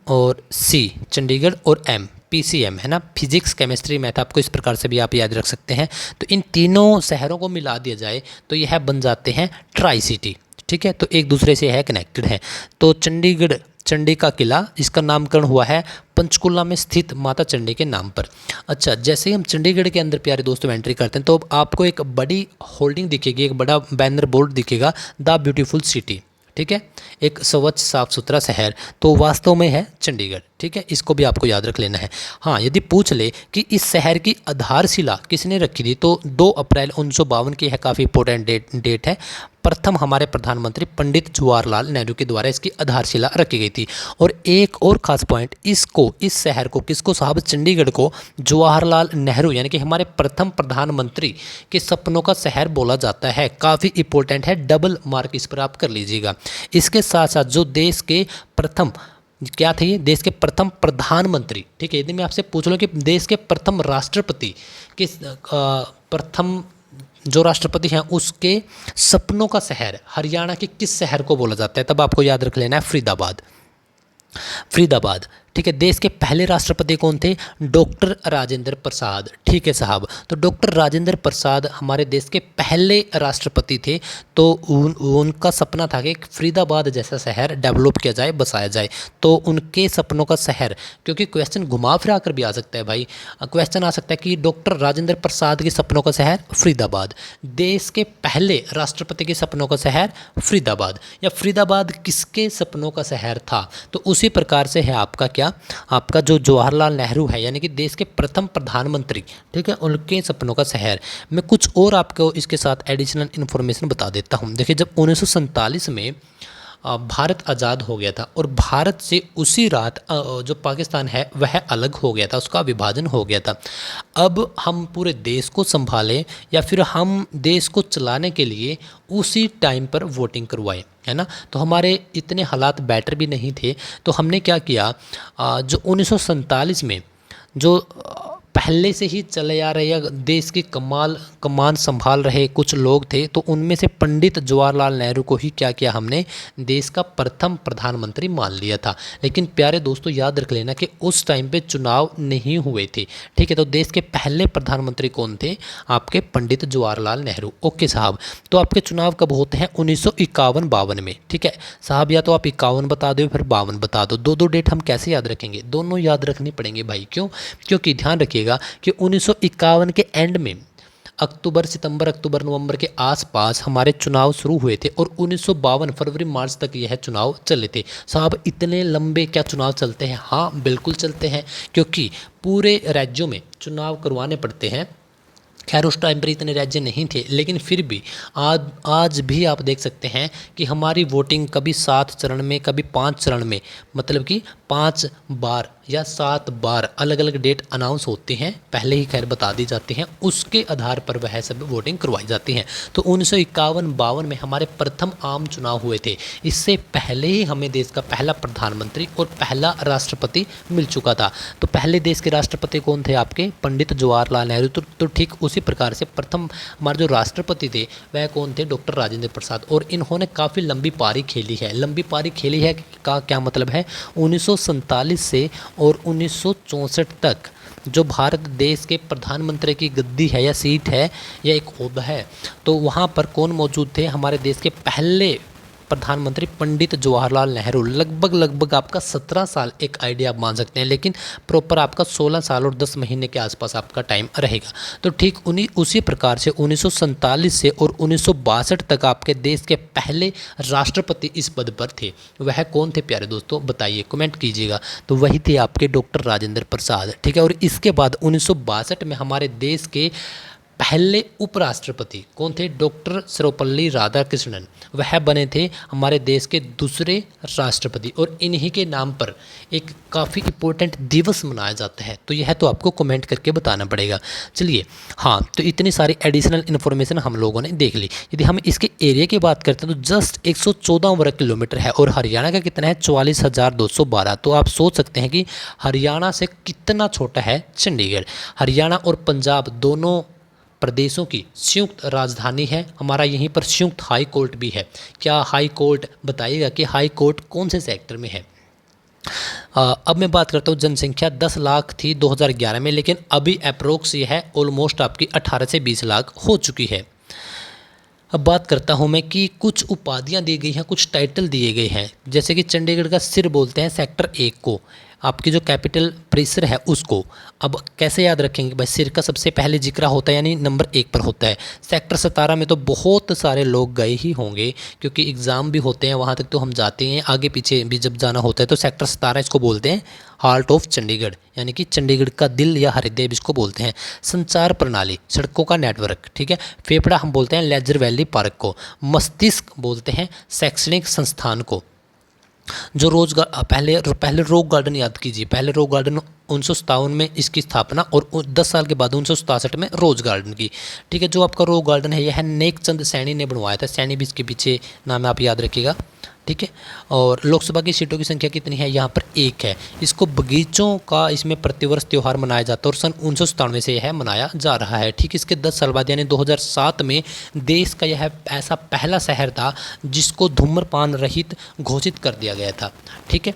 और C चंडीगढ़ और M PCM है ना, फिजिक्स केमिस्ट्री मैथ, आपको इस प्रकार से भी आप याद रख सकते हैं। तो इन तीनों शहरों को मिला दिया जाए तो यह बन जाते हैं ट्राई सिटी। ठीक है, तो एक दूसरे से है कनेक्टेड है। तो चंडीगढ़, चंडी का किला, इसका नामकरण हुआ है पंचकुला में स्थित माता चंडी के नाम पर। अच्छा, जैसे ही हम चंडीगढ़ के अंदर प्यारे दोस्तों एंट्री करते हैं तो आपको एक बड़ी होल्डिंग दिखेगी, एक बड़ा बैनर बोर्ड दिखेगा, द ब्यूटीफुल सिटी। ठीक है, एक स्वच्छ साफ सुथरा शहर तो वास्तव में है चंडीगढ़। ठीक है, इसको भी आपको याद रख लेना है। हाँ, यदि पूछ ले कि इस शहर की आधारशिला किसने रखी थी तो 2 अप्रैल 1952 की है, काफ़ी इंपॉर्टेंट डेट है। प्रथम हमारे प्रधानमंत्री पंडित जवाहरलाल नेहरू के द्वारा इसकी आधारशिला रखी गई थी। और एक और ख़ास पॉइंट, इस शहर को किसको साहब, चंडीगढ़ को जवाहरलाल नेहरू यानी कि हमारे प्रथम प्रधानमंत्री के सपनों का शहर बोला जाता है। काफ़ी इंपॉर्टेंट है, डबल मार्क इस पर आप कर लीजिएगा। इसके साथ साथ जो देश के प्रथम क्या थे, देश के प्रथम प्रधानमंत्री, ठीक है, यदि मैं आपसे पूछ लूँ कि देश के प्रथम राष्ट्रपति किस प्रथम जो राष्ट्रपति हैं उसके सपनों का शहर हरियाणा के किस शहर को बोला जाता है, तब आपको याद रख लेना है फरीदाबाद। फरीदाबाद, ठीक है। देश के पहले राष्ट्रपति कौन थे, डॉक्टर राजेंद्र प्रसाद। ठीक है साहब, तो डॉक्टर राजेंद्र प्रसाद हमारे देश के पहले राष्ट्रपति थे। तो उनका सपना था कि फरीदाबाद जैसा शहर डेवलप किया जाए, बसाया जाए। तो उनके सपनों का शहर, क्योंकि क्वेश्चन घुमा फिरा कर भी आ सकता है भाई, क्वेश्चन आ सकता है कि डॉक्टर राजेंद्र प्रसाद के सपनों का शहर फरीदाबाद, देश के पहले राष्ट्रपति के सपनों का शहर फरीदाबाद, या फरीदाबाद किसके सपनों का शहर था। तो उसी प्रकार से है आपका क्या, आपका जो जवाहरलाल नेहरू है यानी कि देश के प्रथम प्रधानमंत्री, ठीक है, उनके सपनों का शहर। मैं कुछ और आपको इसके साथ एडिशनल इन्फॉर्मेशन बता देता हूँ। देखिए, जब 1947 में भारत आज़ाद हो गया था और भारत से उसी रात जो पाकिस्तान है वह अलग हो गया था, उसका विभाजन हो गया था। अब हम पूरे देश को संभालें या फिर हम देश को चलाने के लिए उसी टाइम पर वोटिंग करवाएं, है ना। तो हमारे इतने हालात बेटर भी नहीं थे, तो हमने क्या किया, जो 1947 में जो पहले से ही चले आ रहे या देश की कमान संभाल रहे कुछ लोग थे, तो उनमें से पंडित जवाहरलाल नेहरू को ही क्या किया, हमने देश का प्रथम प्रधानमंत्री मान लिया था। लेकिन प्यारे दोस्तों याद रख लेना कि उस टाइम पे चुनाव नहीं हुए थे, ठीक है। तो देश के पहले प्रधानमंत्री कौन थे, आपके पंडित जवाहरलाल नेहरू। ओके साहब, तो आपके चुनाव कब होते हैं, 1951-52 में, ठीक है साहब। या तो आप 51 बता दो फिर 52 बता दो, दो डेट हम कैसे याद रखेंगे, दोनों याद रखनी पड़ेंगे भाई। क्यों, क्योंकि ध्यान रखिएगा कि 1951 के एंड में सितंबर नवंबर के आसपास हमारे चुनाव शुरू हुए थे और 1952 फरवरी मार्च तक यह चुनाव चले थे। साहब इतने लंबे क्या चुनाव चलते हैं, हाँ बिल्कुल चलते हैं, क्योंकि पूरे राज्यों में चुनाव करवाने पड़ते हैं। खैर उस टाइम पर इतने राज्य नहीं थे, लेकिन फिर भी आज भी आप देख सकते हैं कि हमारी वोटिंग कभी 7 चरण में, कभी 5 चरण में, मतलब कि 5 बार या 7 बार अलग अलग डेट अनाउंस होती हैं, पहले ही खैर बता दी जाती हैं, उसके आधार पर वह सब वोटिंग करवाई जाती हैं। तो 1951-52 में हमारे प्रथम आम चुनाव हुए थे। इससे पहले ही हमें देश का पहला प्रधानमंत्री और पहला राष्ट्रपति मिल चुका था। तो पहले देश के राष्ट्रपति कौन थे, आपके पंडित जवाहरलाल नेहरू। तो ठीक उसी प्रकार से प्रथम हमारे जो राष्ट्रपति थे वह कौन थे, डॉक्टर राजेंद्र प्रसाद। और इन्होंने काफ़ी लंबी पारी खेली है। लंबी पारी खेली है का क्या मतलब है, 1947 से और 1964 तक जो भारत देश के प्रधानमंत्री की गद्दी है या सीट है या एक ओहदा है, तो वहाँ पर कौन मौजूद थे, हमारे देश के पहले प्रधानमंत्री पंडित जवाहरलाल नेहरू। लगभग आपका 17 साल एक आइडिया आप मान सकते हैं, लेकिन प्रॉपर आपका 16 साल और 10 महीने के आसपास आपका टाइम रहेगा। तो ठीक उसी प्रकार से 1947 से और 1962 तक आपके देश के पहले राष्ट्रपति इस पद पर थे। वह कौन थे प्यारे दोस्तों, बताइए, कमेंट कीजिएगा। तो वही थे आपके डॉक्टर राजेंद्र प्रसाद, ठीक है। और इसके बाद 1962 में हमारे देश के पहले उपराष्ट्रपति कौन थे, डॉक्टर सर्वपल्ली राधाकृष्णन, वह बने थे हमारे देश के दूसरे राष्ट्रपति। और इन्हीं के नाम पर एक काफ़ी इम्पोर्टेंट दिवस मनाया जाता है। तो यह तो आपको कमेंट करके बताना पड़ेगा। चलिए, हाँ, तो इतनी सारी एडिशनल इन्फॉर्मेशन हम लोगों ने देख ली। यदि हम इसके एरिया की बात करते हैं तो जस्ट 114 वर्ग किलोमीटर है और हरियाणा का कितना है, 44,212। तो आप सोच सकते हैं कि हरियाणा से कितना छोटा है चंडीगढ़। हरियाणा और पंजाब दोनों प्रदेशों की संयुक्त राजधानी है। हमारा यहीं पर संयुक्त हाई कोर्ट भी है। क्या हाई कोर्ट, बताइएगा कि हाई कोर्ट कौन से सेक्टर में है। अब मैं बात करता हूँ, जनसंख्या 10 लाख थी 2011 में, लेकिन अभी अप्रोक्स ये है ऑलमोस्ट आपकी 18 से 20 लाख हो चुकी है। अब बात करता हूँ मैं कि कुछ उपाधियाँ दी गई हैं, कुछ टाइटल दिए गए हैं, जैसे कि चंडीगढ़ का सिर बोलते हैं सेक्टर 1 को। आपकी जो कैपिटल परिसर है उसको। अब कैसे याद रखेंगे भाई, सिर का सबसे पहले जिक्र होता है यानी नंबर 1 पर होता है। सेक्टर 17 में तो बहुत सारे लोग गए ही होंगे क्योंकि एग्ज़ाम भी होते हैं वहाँ तक तो हम जाते हैं, आगे पीछे भी जब जाना होता है तो सेक्टर 17 इसको बोलते हैं हार्ट ऑफ चंडीगढ़, यानी कि चंडीगढ़ का दिल या हृदय भी इसको बोलते हैं। संचार प्रणाली, सड़कों का नेटवर्क, ठीक है। फेफड़ा हम बोलते हैं लेजर वैली पार्क को। मस्तिष्क बोलते हैं शैक्षणिक संस्थान को। जो पहले रॉक गार्डन याद कीजिए, पहले रॉक गार्डन 1957 में इसकी स्थापना और 10 साल के बाद 1967 में रोज गार्डन की, ठीक है। जो आपका रॉक गार्डन है यह नेक चंद सैनी ने बनवाया था, सैनी भी इसके पीछे नाम है, आप याद रखिएगा, ठीक है। और लोकसभा की सीटों की संख्या कितनी है, यहाँ पर 1 है। इसको बगीचों का इसमें प्रतिवर्ष त्यौहार मनाया जाता है और सन 1997 से यह मनाया जा रहा है, ठीक। इसके 10 साल बाद यानी 2007 में देश का यह ऐसा पहला शहर था जिसको धूम्रपान रहित घोषित कर दिया गया था, ठीक है।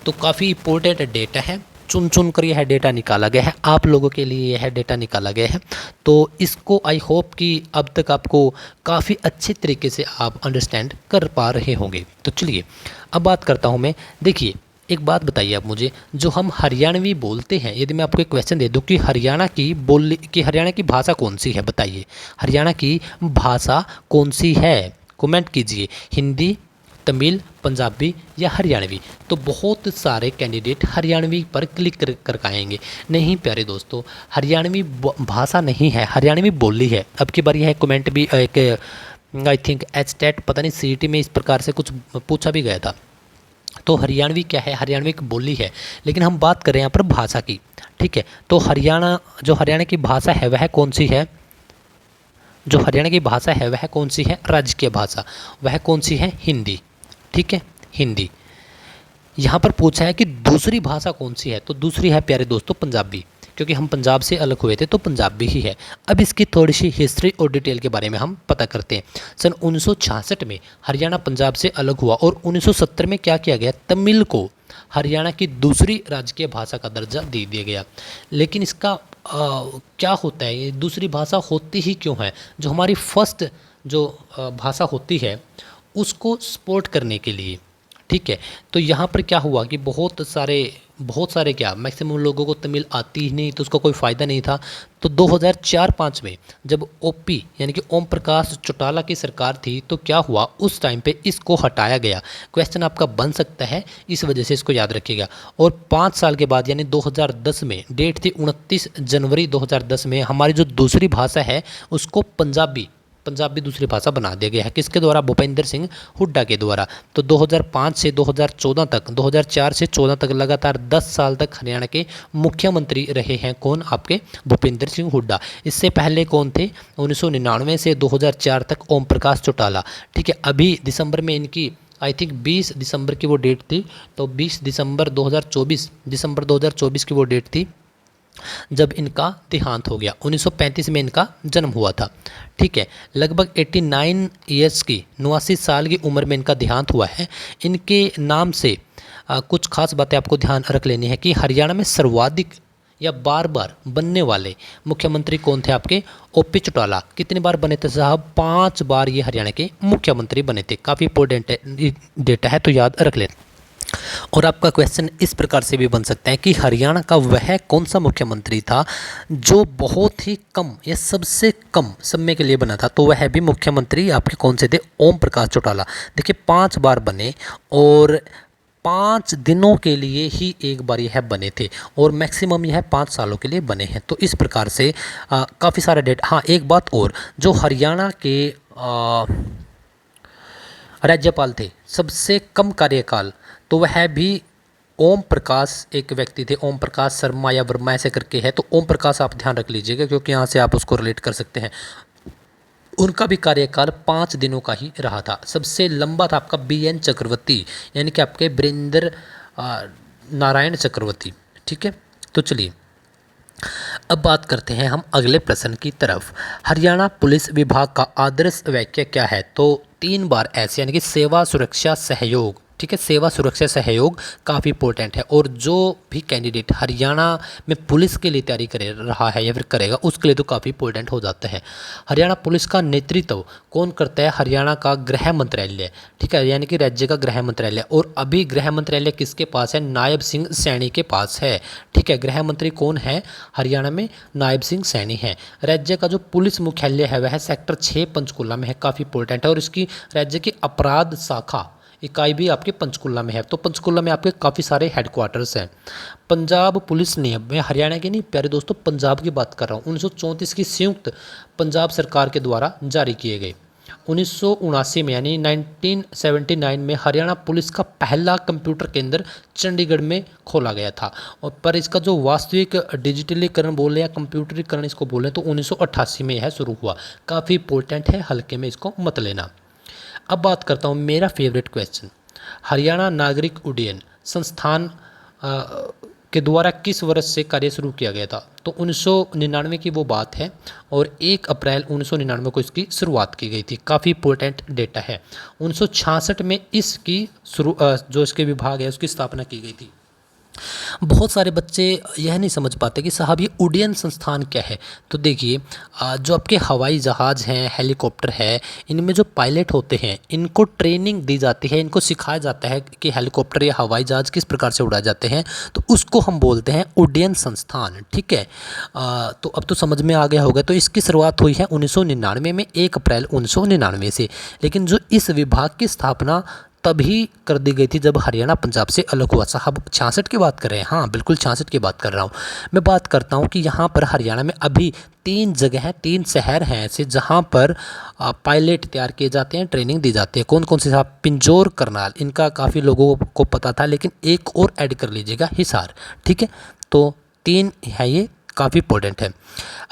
तो काफ़ी इंपॉर्टेंट डेटा है, चुन चुन कर यह डेटा निकाला गया है, आप लोगों के लिए यह डेटा निकाला गया है। तो इसको आई होप कि अब तक आपको काफ़ी अच्छे तरीके से आप अंडरस्टैंड कर पा रहे होंगे। तो चलिए अब बात करता हूँ मैं। देखिए एक बात बताइए आप मुझे, जो हम हरियाणवी बोलते हैं, यदि मैं आपको एक क्वेश्चन दे दूँ कि हरियाणा की भाषा कौन सी है, बताइए हरियाणा की भाषा कौन सी है, कमेंट कीजिए। हिंदी, तमिल, पंजाबी या हरियाणवी। तो बहुत सारे कैंडिडेट हरियाणवी पर क्लिक कर आएंगे। नहीं प्यारे दोस्तों, हरियाणवी भाषा नहीं है, हरियाणवी बोली है। अब की बार यह कमेंट भी एक आई थिंक एचटेट पता नहीं सीईटी में इस प्रकार से कुछ पूछा भी गया था। तो हरियाणवी क्या है, हरियाणवी एक बोली है, लेकिन हम बात करें यहाँ पर भाषा की, ठीक है। तो हरियाणा की भाषा है वह कौन सी है, जो हरियाणा की भाषा है वह कौन सी है, राजकीय भाषा, वह कौन सी है, हिंदी, ठीक है, हिंदी। यहाँ पर पूछा है कि दूसरी भाषा कौन सी है, तो दूसरी है प्यारे दोस्तों पंजाबी, क्योंकि हम पंजाब से अलग हुए थे तो पंजाबी ही है। अब इसकी थोड़ी सी हिस्ट्री और डिटेल के बारे में हम पता करते हैं। सन 1966 में हरियाणा पंजाब से अलग हुआ और 1970 में क्या किया गया, तमिल को हरियाणा की दूसरी राजकीय भाषा का दर्जा दे दिया गया। लेकिन इसका क्या होता है, ये दूसरी भाषा होती ही क्यों है, जो हमारी फर्स्ट जो भाषा होती है उसको सपोर्ट करने के लिए, ठीक है। तो यहाँ पर क्या हुआ कि बहुत सारे क्या मैक्सिमम लोगों को तमिल आती ही नहीं, तो उसका कोई फ़ायदा नहीं था। तो 2004-05 में जब ओपी यानी कि ओम प्रकाश चौटाला की सरकार थी तो क्या हुआ, उस टाइम पे इसको हटाया गया। क्वेश्चन आपका बन सकता है, इस वजह से इसको याद रखिएगा। और 5 साल के बाद यानी 2010 में, डेट थी 29 जनवरी 2010 में, हमारी जो दूसरी भाषा है उसको पंजाबी दूसरी भाषा बना दिया गया है। किसके द्वारा, भूपेंद्र सिंह हुड्डा के द्वारा। तो 2005 से 2014 तक, 2004 से 14 तक लगातार 10 साल तक हरियाणा के मुख्यमंत्री रहे हैं कौन, आपके भूपेंद्र सिंह हुड्डा। इससे पहले कौन थे, 1999 से 2004 तक ओम प्रकाश चौटाला, ठीक है। अभी दिसंबर में इनकी आई थिंक 20 दिसंबर की वो डेट थी, तो 20 दिसंबर 2024 की वो डेट थी जब इनका देहांत हो गया। 1935 में इनका जन्म हुआ था, ठीक है। लगभग 89 ईयर्स की 89 साल की उम्र में इनका देहांत हुआ है। इनके नाम से कुछ खास बातें आपको ध्यान रख लेनी है कि हरियाणा में सर्वाधिक या बार बार बनने वाले मुख्यमंत्री कौन थे, आपके ओपी चौटाला। कितनी बार बने थे साहब, 5 बार ये हरियाणा के मुख्यमंत्री बने थे। काफ़ी इंपॉर्टेंट डेटा है तो याद रख लें। और आपका क्वेश्चन इस प्रकार से भी बन सकता है कि हरियाणा का वह कौन सा मुख्यमंत्री था जो बहुत ही कम या सबसे कम समय के लिए बना था, तो वह भी मुख्यमंत्री आपके कौन से थे, ओम प्रकाश चौटाला। देखिए 5 बार बने और 5 दिनों के लिए ही एक बार यह बने थे और मैक्सिमम यह 5 सालों के लिए बने हैं। तो इस प्रकार से काफ़ी सारा डेटा। हाँ एक बात और, जो हरियाणा के राज्यपाल थे सबसे कम कार्यकाल, तो वह भी ओम प्रकाश एक व्यक्ति थे, ओम प्रकाश शर्मा या वर्मा ऐसे करके है। तो ओम प्रकाश आप ध्यान रख लीजिएगा क्योंकि यहाँ से आप उसको रिलेट कर सकते हैं। उनका भी कार्यकाल 5 दिनों का ही रहा था। सबसे लंबा था आपका BN चक्रवर्ती, यानी कि आपके वीरेंद्र नारायण चक्रवर्ती, ठीक है। तो चलिए अब बात करते हैं हम अगले प्रश्न की तरफ। हरियाणा पुलिस विभाग का आदर्श वाक्य क्या है, तो 3 बार ऐसे, यानी कि सेवा सुरक्षा सहयोग, ठीक। ठीक है, सेवा सुरक्षा सहयोग काफ़ी इंपॉर्टेंट है। और जो भी कैंडिडेट हरियाणा में पुलिस के लिए तैयारी कर रहा है या फिर करेगा, उसके लिए तो काफ़ी इंपॉर्टेंट हो जाता है। हरियाणा पुलिस का नेतृत्व कौन करता है? हरियाणा का गृह मंत्रालय, ठीक है, यानी कि राज्य का गृह मंत्रालय। और अभी गृह मंत्रालय किसके पास है? नायब सिंह सैनी के पास है, ठीक है। गृह मंत्री कौन है हरियाणा में? नायब सिंह सैनी है। राज्य का जो पुलिस मुख्यालय है वह सेक्टर 6 पंचकुला में है, काफ़ी इंपॉर्टेंट है। और इसकी राज्य की अपराध शाखा इकाई भी आपके पंचकुला में है। तो पंचकुला में आपके काफ़ी सारे हेडक्वार्टर्स हैं। पंजाब पुलिस नियम, मैं हरियाणा के नहीं प्यारे दोस्तों, पंजाब की बात कर रहा हूँ, 1934 की संयुक्त पंजाब सरकार के द्वारा जारी किए गए। 1979 में यानी 1979 में हरियाणा पुलिस का पहला कंप्यूटर केंद्र चंडीगढ़ में खोला गया था। और पर इसका जो वास्तविक डिजिटलीकरण बोले या कंप्यूटरीकरण इसको बोले तो 1988 में यह शुरू हुआ। काफ़ी इंपॉर्टेंट है, हल्के में इसको मत लेना। अब बात करता हूँ मेरा फेवरेट क्वेश्चन, हरियाणा नागरिक उड्डयन संस्थान के द्वारा किस वर्ष से कार्य शुरू किया गया था? तो 1999 की वो बात है और 1 अप्रैल 1999 को इसकी शुरुआत की गई थी। काफ़ी इंपॉर्टेंट डेटा है। 1966 में इसकी जो इसके विभाग है उसकी स्थापना की गई थी। बहुत सारे बच्चे यह नहीं समझ पाते कि साहब ये उड्डयन संस्थान क्या है। तो देखिए, जो आपके हवाई जहाज़ हैं, हेलीकॉप्टर है, इनमें जो पायलट होते हैं इनको ट्रेनिंग दी जाती है, इनको सिखाया जाता है कि हेलीकॉप्टर या हवाई जहाज़ किस प्रकार से उड़ाए जाते हैं, तो उसको हम बोलते हैं उड्डयन संस्थान, ठीक है। तो अब तो समझ में आ गया होगा। तो इसकी शुरुआत हुई है 1999 में, 1 अप्रैल 1999 से। लेकिन जो इस विभाग की स्थापना तभी कर दी गई थी जब हरियाणा पंजाब से अलग हुआ। साहब 66 की बात कर रहे हैं? हाँ बिल्कुल 66 की बात कर रहा हूँ। मैं बात करता हूँ कि यहाँ पर हरियाणा में अभी 3 जगह 3 शहर हैं ऐसे जहाँ पर पायलट तैयार किए जाते हैं, ट्रेनिंग दी जाती है। कौन कौन से साहब? पिंजौर, करनाल, इनका काफ़ी लोगों को पता था, लेकिन एक और ऐड कर लीजिएगा, हिसार, ठीक है। तो 3 है, ये काफ़ी इंपॉर्टेंट है।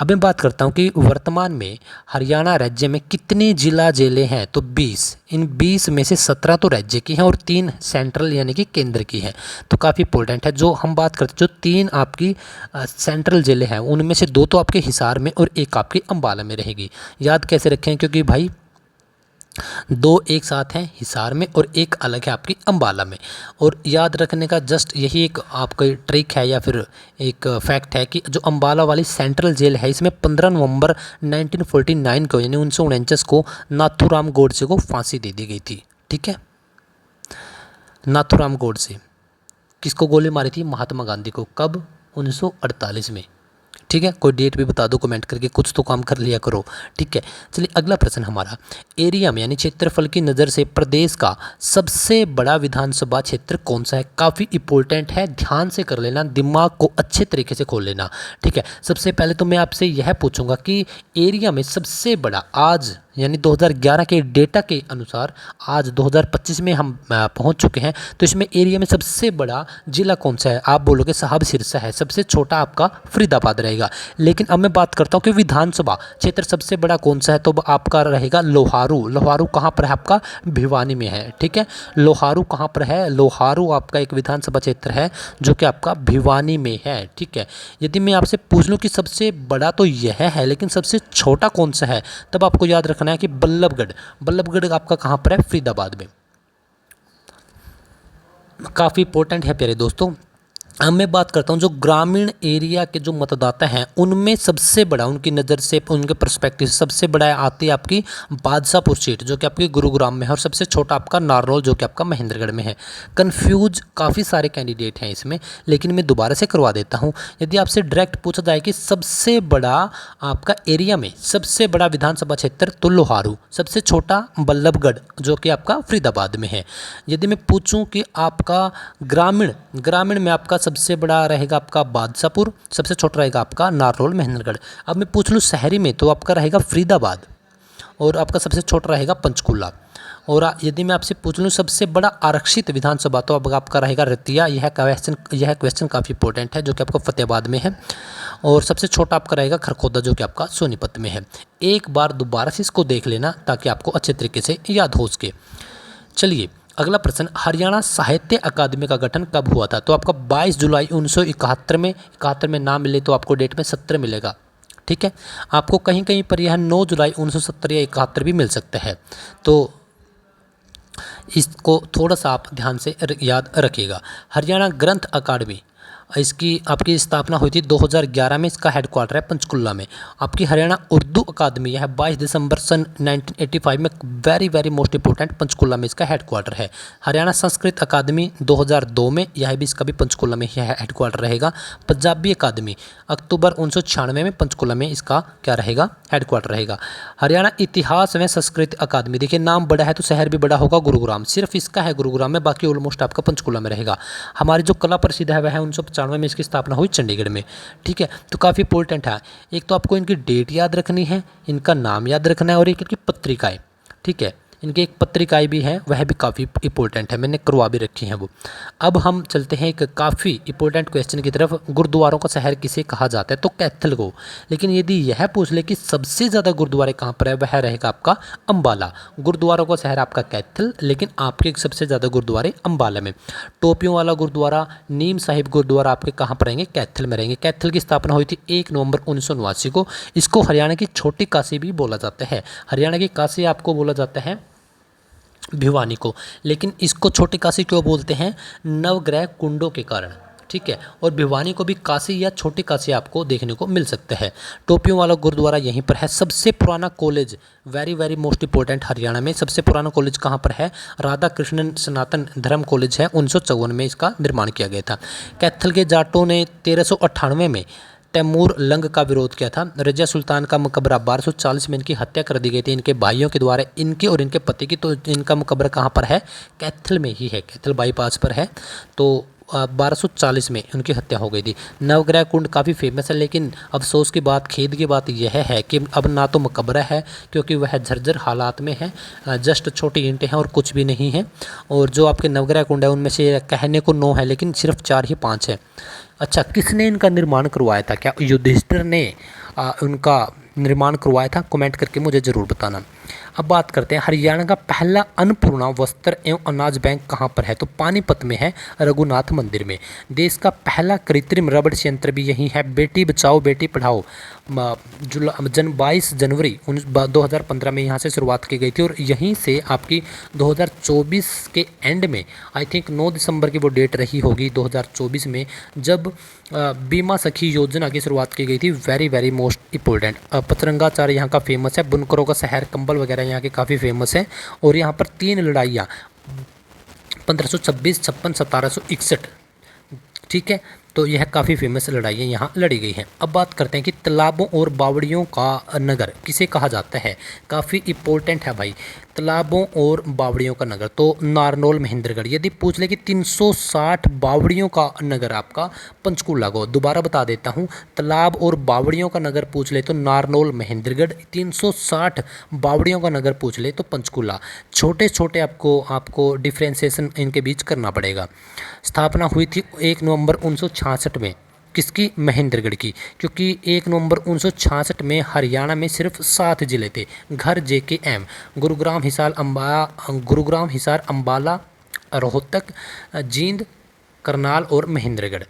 अब मैं बात करता हूँ कि वर्तमान में हरियाणा राज्य में कितनी जिला जेलें हैं? तो 20। इन 20 में से 17 तो राज्य की हैं और 3 सेंट्रल यानी कि केंद्र की हैं। तो काफ़ी इंपॉर्टेंट है। जो हम बात करते हैं, जो 3 आपकी सेंट्रल जेलें हैं उनमें से 2 तो आपके हिसार में और 1 आपकी अंबाला में रहेगी। याद कैसे रखें? क्योंकि भाई 2 एक साथ हैं हिसार में और 1 अलग है आपकी अंबाला में। और याद रखने का जस्ट यही एक आपका ट्रिक है या फिर एक फैक्ट है कि जो अंबाला वाली सेंट्रल जेल है इसमें 15 नवंबर 1949 को यानी 1949 को नाथूराम गोडसे को फांसी दे दी गई थी, ठीक है। नाथूराम गोडसे किसको गोली मारी थी? महात्मा गांधी को। कब? 1948 में, ठीक है। कोई डेट भी बता दो कमेंट करके, कुछ तो काम कर लिया करो, ठीक है। चलिए अगला प्रश्न हमारा, एरिया में यानी क्षेत्रफल की नज़र से प्रदेश का सबसे बड़ा विधानसभा क्षेत्र कौन सा है? काफ़ी इंपॉर्टेंट है, ध्यान से कर लेना, दिमाग को अच्छे तरीके से खोल लेना, ठीक है। सबसे पहले तो मैं आपसे यह पूछूंगा कि एरिया में सबसे बड़ा आज यानी 2011 के डेटा के अनुसार आज 2025 में हम पहुंच चुके हैं, तो इसमें एरिया में सबसे बड़ा जिला कौन सा है? आप बोलोगे साहब सिरसा है। सबसे छोटा आपका फरीदाबाद रहेगा। लेकिन अब मैं बात करता हूं कि विधानसभा क्षेत्र सबसे बड़ा कौन सा है, तो आपका रहेगा लोहारू। लोहारू कहाँ पर है? आपका भिवानी में है, ठीक है। लोहारू कहाँ पर है? लोहारू आपका एक विधानसभा क्षेत्र है जो कि आपका भिवानी में है, ठीक है। यदि मैं आपसे पूछ लूँ कि सबसे बड़ा तो यह है लेकिन सबसे छोटा कौन सा है, तब आपको याद रखना है कि बल्लभगढ़। बल्लभगढ़ आपका कहाँ पर है? फरीदाबाद में। काफ़ी इंपॉर्टेंट है प्यारे दोस्तों। अब मैं बात करता हूँ जो ग्रामीण एरिया के जो मतदाता हैं उनमें सबसे बड़ा, उनकी नज़र से, उनके पर्सपेक्टिव से सबसे बड़ा आती है आपकी बादशाहपुर सीट जो कि आपकी गुरुग्राम में है, और सबसे छोटा आपका नारनौल जो कि आपका महेंद्रगढ़ में है। कन्फ्यूज काफ़ी सारे कैंडिडेट हैं इसमें, लेकिन मैं दोबारा से करवा देता हूँ। यदि आपसे डायरेक्ट पूछा जाए कि सबसे बड़ा आपका एरिया में सबसे बड़ा विधानसभा क्षेत्र, तो लोहारू। सबसे छोटा बल्लभगढ़ जो कि आपका फरीदाबाद में है। यदि मैं पूछूँ कि आपका ग्रामीण में आपका सबसे बड़ा रहेगा आपका बादशाहपुर, सबसे छोटा रहेगा आपका नारनौल महेंद्रगढ़। अब मैं पूछ लूँ शहरी में, तो आपका रहेगा फरीदाबाद और आपका सबसे छोटा रहेगा पंचकूला। और यदि मैं आपसे पूछ लूँ सबसे बड़ा आरक्षित विधानसभा, तो अब आपका रहेगा रतिया। यह क्वेश्चन काफ़ी इंपॉर्टेंट है जो कि आपको फतेहाबाद में है। और सबसे छोटा आपका रहेगा खरखोदा जो कि आपका सोनीपत में है। एक बार दोबारा से इसको देख लेना ताकि आपको अच्छे तरीके से याद हो सके। चलिए अगला प्रश्न, हरियाणा साहित्य अकादमी का गठन कब हुआ था? तो आपका 22 जुलाई 1971 में। 71 में ना मिले तो आपको डेट में 70 मिलेगा, ठीक है। आपको कहीं कहीं पर यह 9 जुलाई 1970 या 71 भी मिल सकता है। तो इसको थोड़ा सा आप ध्यान से याद रखिएगा। हरियाणा ग्रंथ अकादमी, इसकी आपकी स्थापना हुई थी 2011 में। इसका हेडक्वार्टर है पंचकुला में। आपकी हरियाणा उर्दू अकादमी, यह 22 दिसंबर सन 1985 में, very very most important, Panchkula में इसका हेडक्वार्टर है। हरियाणा संस्कृत अकादमी 2002 में, यह भी इसका भी पंचकुला में ही हेडक्वार्टर रहेगा। पंजाबी अकादमी अक्टूबर 1996 में, पंचकुला में इसका क्या रहेगा, हेडक्वार्टर रहेगा। हरियाणा इतिहास एवं संस्कृति अकादमी, देखिए नाम बड़ा है तो शहर भी बड़ा होगा, गुरुग्राम, सिर्फ इसका है गुरुग्राम में, बाकी ऑलमोस्ट आपका पंचकुला में रहेगा। हमारी जो कला प्रसिद्ध है वह है 1995 में इसकी स्थापना हुई चंडीगढ़ में। ठीक है, तो काफ़ी इंपॉर्टेंट है। एक तो आपको इनकी डेट याद रखनी है, इनका नाम याद रखना है, और एक इनकी पत्रिकाएँ। ठीक है, इनकी एक पत्रिकाएँ भी हैं, वह भी काफ़ी इंपॉर्टेंट है, मैंने करवा भी रखी हैं वो। अब हम चलते हैं एक काफ़ी इंपॉर्टेंट क्वेश्चन की तरफ। गुरुद्वारों का शहर किसे कहा जाता है, तो कैथल को। लेकिन यदि यह पूछ ले कि सबसे ज़्यादा गुरुद्वारे कहाँ पर है, वह रहेगा आपका अम्बाला। गुरुद्वारों का शहर आपका कैथल, लेकिन आपके सबसे ज़्यादा गुरुद्वारे अम्बाला में। टोपियों वाला गुरुद्वारा, नीम साहिब गुरुद्वारा आपके कहाँ पर रहेंगे, कैथल में रहेंगे। कैथल की स्थापना हुई थी 1 नवंबर 1989 को। इसको हरियाणा की छोटी काशी भी बोला जाता है। हरियाणा की काशी आपको बोला जाता है भिवानी को, लेकिन इसको छोटी काशी क्यों बोलते हैं, नवग्रह कुंडों के कारण। ठीक है, और भिवानी को भी काशी या छोटी काशी आपको देखने को मिल सकता है। टोपियों वाला गुरुद्वारा यहीं पर है। सबसे पुराना college, very very most important, Haryana में सबसे पुराना कॉलेज कहाँ पर है, राधा कृष्णन सनातन धर्म कॉलेज है। 1954 में इसका निर्माण किया गया था। कैथल के जाटों ने 1398 में तैमूर लंग का विरोध किया था। रजिया सुल्तान का मकबरा 1240 में इनकी हत्या कर दी गई थी इनके भाइयों के द्वारा, इनके और इनके पति की। तो इनका मकबरा कहाँ पर है, कैथल में ही है, कैथल बाईपास पर है। तो 1240 में उनकी हत्या हो गई थी। नवग्रह कुंड काफ़ी फेमस है, लेकिन अफसोस की बात, खेद की बात यह है कि अब ना तो मकबरा है, क्योंकि वह झरझर हालात में है, जस्ट छोटी ईंटें हैं और कुछ भी नहीं है। और जो आपके नवग्रह कुंड है उनमें से कहने को 9 है, लेकिन सिर्फ 4 ही 5 है। अच्छा, किसने इनका निर्माण करवाया था, क्या युधिष्ठिर ने उनका निर्माण करवाया था, कमेंट करके मुझे ज़रूर बताना। अब बात करते हैं हरियाणा का पहला अन्नपूर्णा वस्त्र एवं अनाज बैंक कहाँ पर है, तो पानीपत में है, रघुनाथ मंदिर में। देश का पहला कृत्रिम रबड़ संयंत्र भी यहीं है। बेटी बचाओ बेटी पढ़ाओ 22 जनवरी 2015 में यहाँ से शुरुआत की गई थी, और यहीं से आपकी 2024 के एंड में, आई थिंक 9 दिसंबर की वो डेट रही होगी 2024 में, जब बीमा सखी योजना की शुरुआत की गई थी। Very very most important. पतरंगाचार यहाँ का फेमस है, बुनकरों का शहर, कंबल वगैरह यहाँ के काफ़ी फेमस है। और यहाँ पर 3 लड़ाइयाँ 1526, 56, 1761, ठीक है, तो यह काफ़ी फेमस लड़ाइयाँ यहाँ लड़ी गई हैं। अब बात करते हैं कि तालाबों और बावड़ियों का नगर किसे कहा जाता है, काफ़ी इंपॉर्टेंट है भाई। तालाबों और बावड़ियों का नगर, तो नारनौल महेंद्रगढ़। यदि पूछ ले कि 360 बावड़ियों का नगर आपका पंचकूला को, दोबारा बता देता हूँ, तालाब और बावड़ियों का नगर पूछ ले तो नारनौल महेंद्रगढ़, 360 बावड़ियों का नगर पूछ ले तो पंचकूला। छोटे छोटे आपको डिफ्रेंसिएशन इनके बीच करना पड़ेगा। स्थापना हुई थी 1 नवंबर 1966 में, किसकी, महेंद्रगढ़ की, क्योंकि 1 नवंबर 1966 में हरियाणा में सिर्फ 7 जिले थे, घर JKM, गुरुग्राम हिसार अम्बाला रोहतक जींद करनाल और महेंद्रगढ़।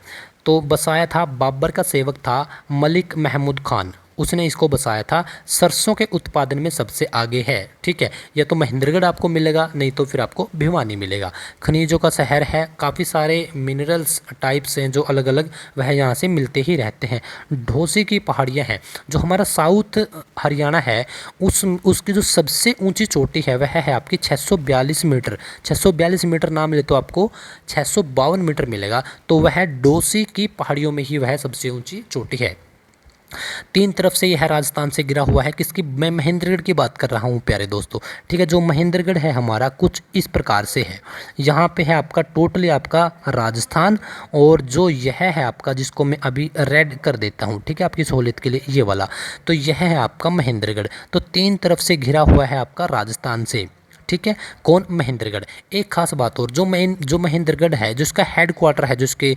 तो बसाया था, बाबर का सेवक था मलिक महमूद खान, उसने इसको बसाया था। सरसों के उत्पादन में सबसे आगे है। ठीक है, या तो महेंद्रगढ़ आपको मिलेगा, नहीं तो फिर आपको भिवानी मिलेगा। खनिजों का शहर है, काफ़ी सारे मिनरल्स टाइप्स हैं जो अलग अलग वह यहाँ से मिलते ही रहते हैं। ढोसी की पहाड़ियाँ हैं, जो हमारा साउथ हरियाणा है उसकी जो सबसे ऊंची चोटी है वह है आपकी 642 मीटर। 642 मीटर ना मिले तो आपको 652 मीटर मिलेगा, तो वह डोसी की पहाड़ियों में ही वह सबसे ऊँची चोटी है। 3 तरफ से यह राजस्थान से घिरा हुआ है, किसकी, मैं महेंद्रगढ़ की बात कर रहा हूँ प्यारे दोस्तों। ठीक है, जो महेंद्रगढ़ है हमारा कुछ इस प्रकार से है। यहाँ पे है आपका टोटली आपका राजस्थान, और जो यह है आपका, जिसको मैं अभी रेड कर देता हूँ, ठीक है, आपकी सहूलियत के लिए, ये वाला, तो यह है आपका महेंद्रगढ़। तो 3 तरफ से घिरा हुआ है आपका राजस्थान से। ठीक है, कौन, महेंद्रगढ़। एक खास बात और, जो महेंद्रगढ़ है, जिसका हेड क्वार्टर है, जिसके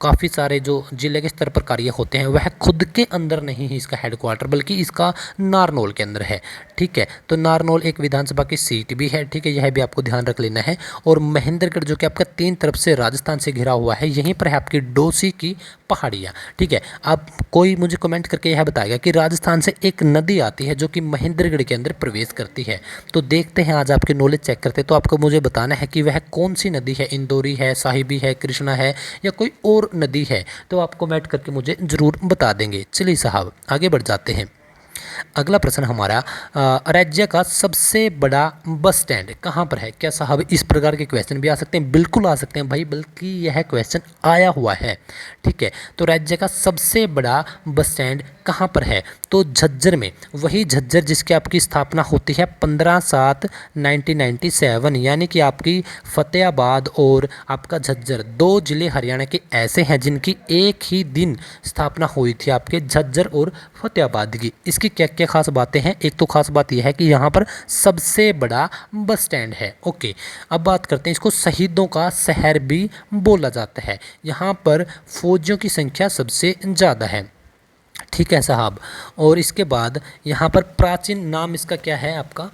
काफ़ी सारे जो जिले के स्तर पर कार्य होते हैं वह खुद के अंदर नहीं है इसका हेडक्वार्टर, बल्कि इसका नारनौल के अंदर है। ठीक है, तो नारनौल एक विधानसभा की सीट भी है। ठीक है, यह भी आपको ध्यान रख लेना है। और महेंद्रगढ़ जो कि आपका 3 तरफ से राजस्थान से घिरा हुआ है, यहीं पर है आपकी डोसी की पहाड़ियाँ। ठीक है, अब कोई मुझे कमेंट करके यह बताएगा कि राजस्थान से एक नदी आती है जो कि महेंद्रगढ़ के अंदर प्रवेश करती है। तो देखते हैं, आज आपके नॉलेज चेक करते हैं। तो आपको मुझे बताना है कि वह कौन सी नदी है, इंदौरी है, साहिबी है, कृष्णा है या कोई और नदी है। तो आप कमेंट करके मुझे ज़रूर बता देंगे। चलिए साहब आगे बढ़ जाते हैं। अगला प्रश्न हमारा, राज्य का सबसे बड़ा बस स्टैंड कहाँ पर है? क्या साहब इस प्रकार के क्वेश्चन भी आ सकते हैं? बिल्कुल आ सकते हैं भाई, बल्कि यह क्वेश्चन आया हुआ है। ठीक है, तो राज्य का सबसे बड़ा बस स्टैंड कहाँ पर है? तो झज्जर में। वही झज्जर जिसकी आपकी स्थापना होती है 15/7/1997, यानी कि आपकी फतेहाबाद और आपका झज्जर 2 जिले हरियाणा के ऐसे हैं जिनकी एक ही दिन स्थापना हुई थी, आपके झज्जर और फतेहाबाद की। इसकी क्या क्या खास बातें हैं? एक तो खास बात यह है कि यहाँ पर सबसे बड़ा बस स्टैंड है। ओके, अब बात करते हैं, इसको शहीदों का शहर भी बोला जाता है। यहाँ पर फौजियों की संख्या सबसे ज़्यादा है। ठीक है साहब, और इसके बाद यहाँ पर प्राचीन नाम इसका क्या है आपका?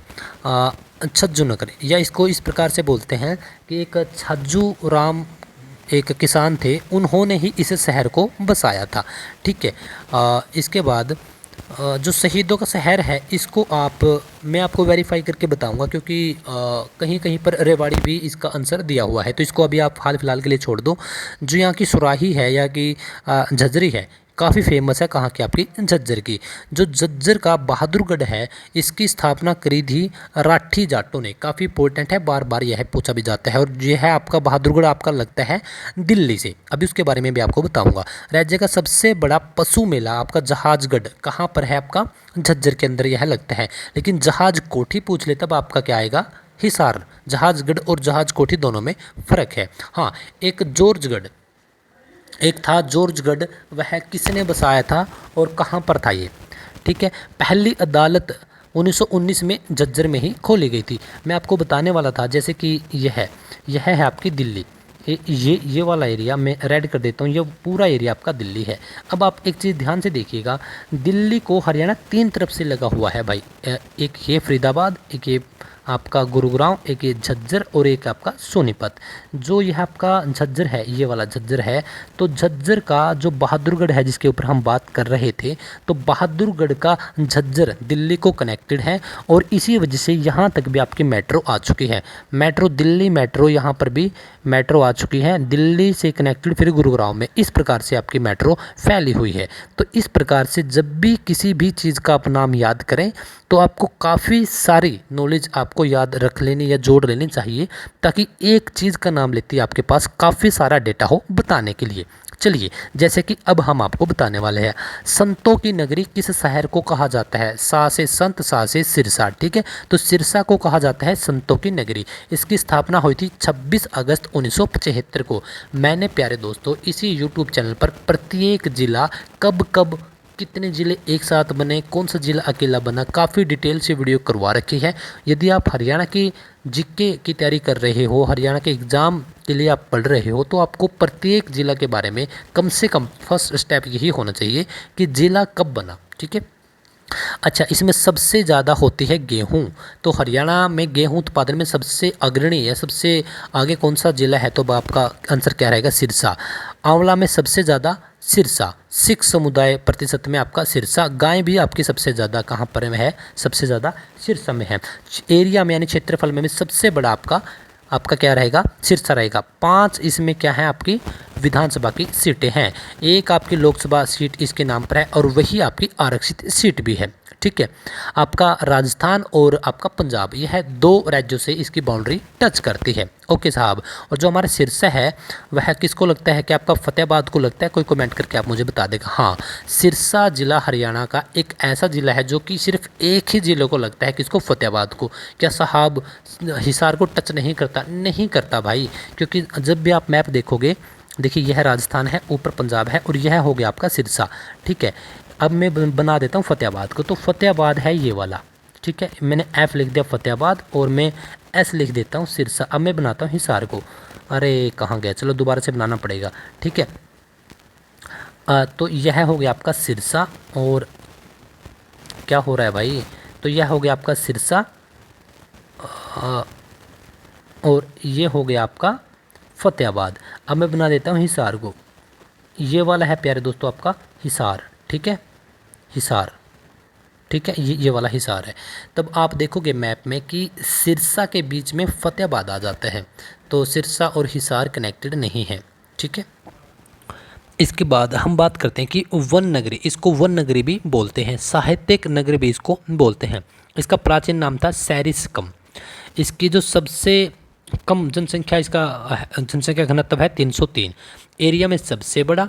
छज्जू नगर, या इसको इस प्रकार से बोलते हैं कि एक छज्जू राम एक किसान थे, उन्होंने ही इस शहर को बसाया था। ठीक है, इसके बाद जो शहीदों का शहर है इसको मैं आपको वेरीफाई करके बताऊंगा, क्योंकि कहीं कहीं पर रेवाड़ी भी इसका आंसर दिया हुआ है। तो इसको अभी आप हाल फिलहाल के लिए छोड़ दो। जो यहाँ की सुराही है या कि झज्जरी है, काफ़ी फेमस है। कहाँ की? आपकी झज्जर की। जो झज्जर का बहादुरगढ़ है, इसकी स्थापना करी थी राठी जाटों ने। काफ़ी इंपॉर्टेंट है, बार बार यह पूछा भी जाता है। और यह है आपका बहादुरगढ़ आपका लगता है दिल्ली से। अभी उसके बारे में भी आपको बताऊंगा। राज्य का सबसे बड़ा पशु मेला आपका जहाजगढ़ कहाँ पर है? आपका झज्जर के अंदर यह लगता है। लेकिन जहाज कोठी पूछ ले तब आपका क्या आएगा? हिसार। जहाजगढ़ और जहाज कोठी दोनों में फ़र्क है। हाँ, एक जॉर्जगढ़ एक था जॉर्जगढ़, वह किसने बसाया था और कहाँ पर था ये? ठीक है, पहली अदालत 1919 में झज्जर में ही खोली गई थी। मैं आपको बताने वाला था, जैसे कि यह है आपकी दिल्ली। ये वाला एरिया मैं रेड कर देता हूँ, ये पूरा एरिया आपका दिल्ली है। अब आप एक चीज़ ध्यान से देखिएगा, दिल्ली को हरियाणा 3 तरफ से लगा हुआ है भाई। एक ये फरीदाबाद, एक ये आपका गुरुग्राम, एक ये झज्जर और एक आपका सोनीपत। जो यह आपका झज्जर है, ये वाला झज्जर है, तो झज्जर का जो बहादुरगढ़ है जिसके ऊपर हम बात कर रहे थे, तो बहादुरगढ़ का झज्जर दिल्ली को कनेक्टेड है। और इसी वजह से यहाँ तक भी आपकी मेट्रो आ चुकी है। मेट्रो दिल्ली मेट्रो, यहाँ पर भी मेट्रो आ चुकी है, दिल्ली से कनेक्टेड, फिर गुरुग्राम में। इस प्रकार से आपकी मेट्रो फैली हुई है। तो इस प्रकार से जब भी किसी भी चीज़ का आप नाम याद करें तो आपको काफ़ी सारी नॉलेज आपको याद रख लेनी या जोड़ लेनी चाहिए, ताकि एक चीज़ का नाम लेते ही आपके पास काफ़ी सारा डेटा हो बताने के लिए। चलिए, जैसे कि अब हम आपको बताने वाले हैं, संतों की नगरी किस शहर को कहा जाता है? सा से संत, सा से सिरसा। ठीक है, तो सिरसा को कहा जाता है संतों की नगरी। इसकी स्थापना हुई थी 26 अगस्त 1975 को। मैंने प्यारे दोस्तों इसी यूट्यूब चैनल पर प्रत्येक जिला कब कब कितने ज़िले एक साथ बने, कौन सा ज़िला अकेला बना, काफ़ी डिटेल से वीडियो करवा रखी है। यदि आप हरियाणा की जीके की तैयारी कर रहे हो, हरियाणा के एग्ज़ाम के लिए आप पढ़ रहे हो, तो आपको प्रत्येक ज़िला के बारे में कम से कम फर्स्ट स्टेप यही होना चाहिए कि ज़िला कब बना। ठीक है, अच्छा, इसमें सबसे ज़्यादा होती है गेहूं। तो हरियाणा में गेहूं उत्पादन में सबसे अग्रणी या सबसे आगे कौन सा जिला है? तो आपका आंसर क्या रहेगा? सिरसा। आंवला में सबसे ज़्यादा सिरसा। सिख समुदाय प्रतिशत में आपका सिरसा। गाय भी आपकी सबसे ज़्यादा कहाँ पर है? सबसे ज़्यादा सिरसा में है। एरिया में यानी क्षेत्रफल में सबसे बड़ा आपका क्या रहेगा? सिरसा रहेगा। 5 इसमें क्या है? आपकी विधानसभा की सीटें हैं। एक आपकी लोकसभा सीट इसके नाम पर है और वही आपकी आरक्षित सीट भी है। ठीक है, आपका राजस्थान और आपका पंजाब, यह 2 राज्यों से इसकी बाउंड्री टच करती है। ओके साहब, और जो हमारा सिरसा है वह किसको लगता है? कि आपका फतेहाबाद को लगता है? कोई कमेंट करके आप मुझे बता देगा। हाँ, सिरसा जिला हरियाणा का एक ऐसा जिला है जो कि सिर्फ एक ही जिले को लगता है, किसको? फतेहाबाद को। क्या साहब हिसार को टच नहीं करता? नहीं करता भाई, क्योंकि जब भी आप मैप देखोगे, देखिए यह राजस्थान है, ऊपर पंजाब है और यह हो गया आपका सिरसा। ठीक है, अब मैं बना देता हूँ फतेहाबाद को। तो फतेहाबाद है ये वाला। ठीक है, मैंने F लिख दिया फतेहाबाद और मैं S लिख देता हूँ सिरसा। अब मैं बनाता हूँ हिसार को। अरे कहाँ गया? चलो दोबारा से बनाना पड़ेगा। ठीक है, तो यह हो गया आपका सिरसा, और क्या हो रहा है भाई, तो यह हो गया आपका सिरसा, और ये हो गया आपका फतेहाबाद। अब मैं बना देता हूँ हिसार को। ये वाला है प्यारे दोस्तों आपका हिसार, ठीक है, हिसार, ठीक है, ये वाला हिसार है। तब आप देखोगे मैप में कि सिरसा के बीच में फतेहाबाद आ जाता है, तो सिरसा और हिसार कनेक्टेड नहीं है, ठीक है। इसके बाद हम बात करते हैं कि वन नगरी, इसको वन नगरी भी बोलते हैं, साहित्यिक नगरी भी इसको बोलते हैं। इसका प्राचीन नाम था सैरिस्कम। इसकी जो सबसे कम जनसंख्या, इसका जनसंख्या घनत्व है 303, एरिया में सबसे बड़ा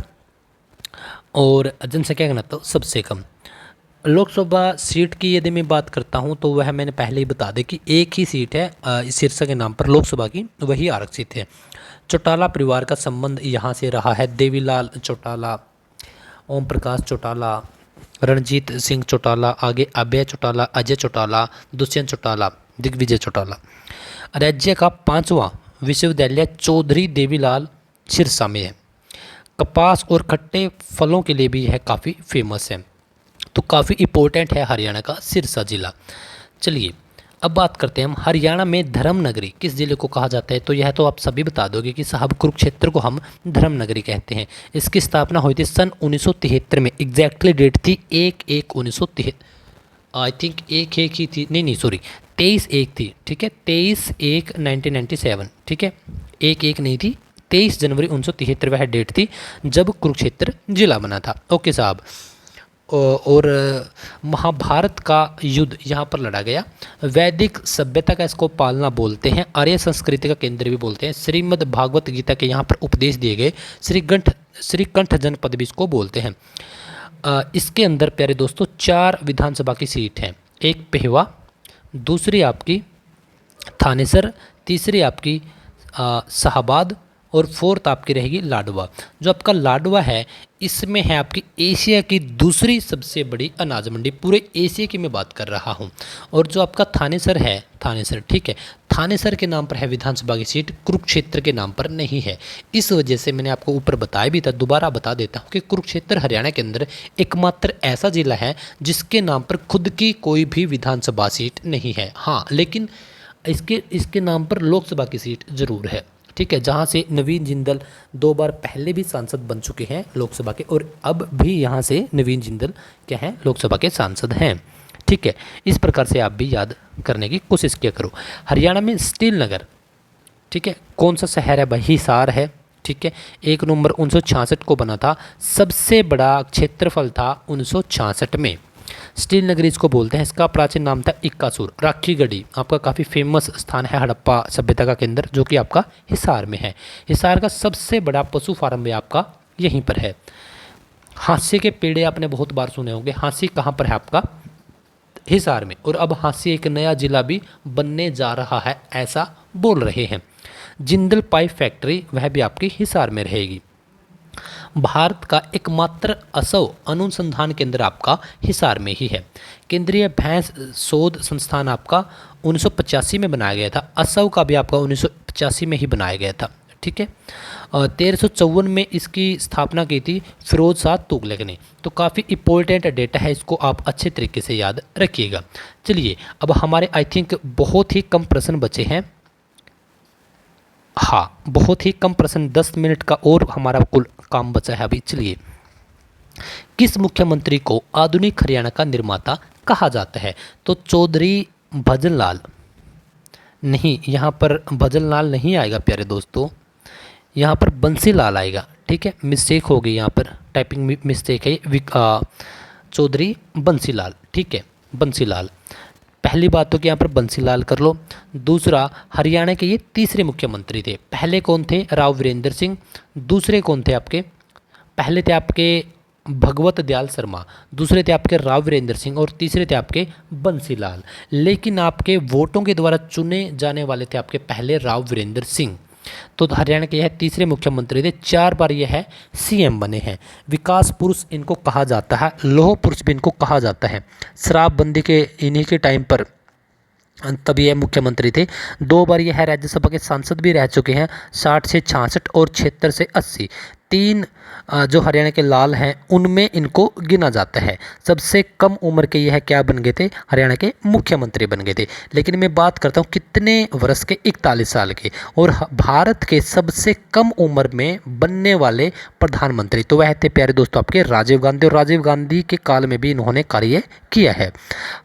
और जनसंख्या घनत्व सबसे कम। लोकसभा सीट की यदि मैं बात करता हूं तो वह मैंने पहले ही बता दें कि एक ही सीट है सिरसा के नाम पर लोकसभा की, वही आरक्षित है। चौटाला परिवार का संबंध यहाँ से रहा है। देवीलाल चौटाला, ओम प्रकाश चौटाला, रणजीत सिंह चौटाला, आगे अभय चौटाला, अजय चौटाला, दुष्यंत चौटाला, दिग्विजय चौटाला। राज्य का 5वां विश्वविद्यालय चौधरी देवीलाल सिरसा में है। कपास और खट्टे फलों के लिए भी यह काफ़ी फेमस है, तो काफ़ी इम्पोर्टेंट है हरियाणा का सिरसा जिला। चलिए अब बात करते हैं हम हरियाणा में धर्म नगरी किस जिले को कहा जाता है। तो यह तो आप सभी बता दोगे कि साहब कुरुक्षेत्र को हम धर्म नगरी कहते हैं। इसकी स्थापना हुई थी सन 1973 में, एग्जैक्टली डेट थी 1/1/1973, आई थिंक 1/1 ही थी, नहीं सॉरी 23/1 थी, ठीक है, 23/1/1997, ठीक है, 1/1 नहीं थी, 23 जनवरी 1973 वह डेट थी जब कुरुक्षेत्र जिला बना था। ओके साहब, और महाभारत का युद्ध यहाँ पर लड़ा गया। वैदिक सभ्यता का इसको पालना बोलते हैं, आर्य संस्कृति का केंद्र भी बोलते हैं। श्रीमद् भागवत गीता के यहाँ पर उपदेश दिए गए श्रीकंठ जनपद भी इसको बोलते हैं। इसके अंदर प्यारे दोस्तों 4 विधानसभा की सीट हैं। एक पेहवा, दूसरी आपकी थानेसर, तीसरी आपकी शाहबाद, और फोर्थ आपकी रहेगी लाडवा। जो आपका लाडवा है इसमें है आपकी एशिया की दूसरी सबसे बड़ी अनाज मंडी, पूरे एशिया की मैं बात कर रहा हूं। और जो आपका थानेसर है, थानेसर, ठीक है, थानेसर के नाम पर है विधानसभा की सीट, कुरुक्षेत्र के नाम पर नहीं है। इस वजह से मैंने आपको ऊपर बताया भी था, दोबारा बता देता हूँ कि कुरुक्षेत्र हरियाणा के अंदर एकमात्र ऐसा जिला है जिसके नाम पर खुद की कोई भी विधानसभा सीट नहीं है। हाँ, लेकिन इसके नाम पर लोकसभा की सीट जरूर है, ठीक है, जहाँ से नवीन जिंदल 2 बार पहले भी सांसद बन चुके हैं लोकसभा के, और अब भी यहाँ से नवीन जिंदल क्या हैं, लोकसभा के सांसद हैं, ठीक है। इस प्रकार से आप भी याद करने की कोशिश किया करो। हरियाणा में स्टील नगर, ठीक है, कौन सा शहर है भाई, हिसार है, ठीक है। 1 नवंबर 1966 को बना था, सबसे बड़ा क्षेत्रफल था 1966 में। स्टील नगरी इसको बोलते हैं। इसका प्राचीन नाम था इक्कासूर। राखीगढ़ी आपका काफ़ी फेमस स्थान है हड़प्पा सभ्यता का केंद्र, जो कि आपका हिसार में है। हिसार का सबसे बड़ा पशु फार्म भी आपका यहीं पर है। हांसी के पेड़े आपने बहुत बार सुने होंगे। हांसी कहाँ पर है आपका, हिसार में। और अब हांसी एक नया जिला भी बनने जा रहा है ऐसा बोल रहे हैं। जिंदल पाइप फैक्ट्री वह भी आपकी हिसार में रहेगी। भारत का एकमात्र असव अनुसंधान केंद्र आपका हिसार में ही है। केंद्रीय भैंस शोध संस्थान आपका 1985 में बनाया गया था। असव का भी आपका 1985 में ही बनाया गया था, ठीक है। 1354 में इसकी स्थापना की थी फिरोज शाह तुगलक ने। तो काफ़ी इंपॉर्टेंट डेटा है, इसको आप अच्छे तरीके से याद रखिएगा। चलिए अब हमारे आई थिंक बहुत ही कम प्रश्न बचे हैं। हाँ, बहुत ही कम प्रश्न, 10 मिनट का और हमारा कुल काम बचा है अभी। चलिए, किस मुख्यमंत्री को आधुनिक हरियाणा का निर्माता कहा जाता है। तो चौधरी भजनलाल, नहीं यहाँ पर भजनलाल नहीं आएगा प्यारे दोस्तों, यहाँ पर बंसीलाल आएगा, ठीक है, मिस्टेक हो गई, यहाँ पर टाइपिंग मिस्टेक है। चौधरी बंसीलाल, ठीक है, बंसीलाल। पहली बात तो कि यहाँ पर बंसीलाल कर लो। दूसरा, हरियाणा के ये तीसरे मुख्यमंत्री थे। पहले कौन थे, राव वीरेंद्र सिंह। दूसरे कौन थे आपके, पहले थे आपके भगवत दयाल शर्मा, दूसरे थे आपके राव वीरेंद्र सिंह, और तीसरे थे आपके बंसीलाल। लेकिन आपके वोटों के द्वारा चुने जाने वाले थे आपके पहले राव वीरेंद्र सिंह। तो हरियाणा के यह तीसरे मुख्यमंत्री थे। 4 बार यह है सीएम बने हैं। विकास पुरुष इनको कहा जाता है, लौह पुरुष भी इनको कहा जाता है। शराबबंदी के इन्हीं के टाइम पर तब यह मुख्यमंत्री थे। 2 बार यह राज्यसभा के सांसद भी रह चुके हैं, 60 से 66 और 76 से 80। तीन जो हरियाणा के लाल हैं उनमें इनको गिना जाता है। सबसे कम उम्र के यह क्या बन गए थे, हरियाणा के मुख्यमंत्री बन गए थे। लेकिन मैं बात करता हूँ कितने वर्ष के, 41 साल के। और भारत के सबसे कम उम्र में बनने वाले प्रधानमंत्री तो वह थे प्यारे दोस्तों आपके राजीव गांधी, और राजीव गांधी के काल में भी इन्होंने कार्य किया है।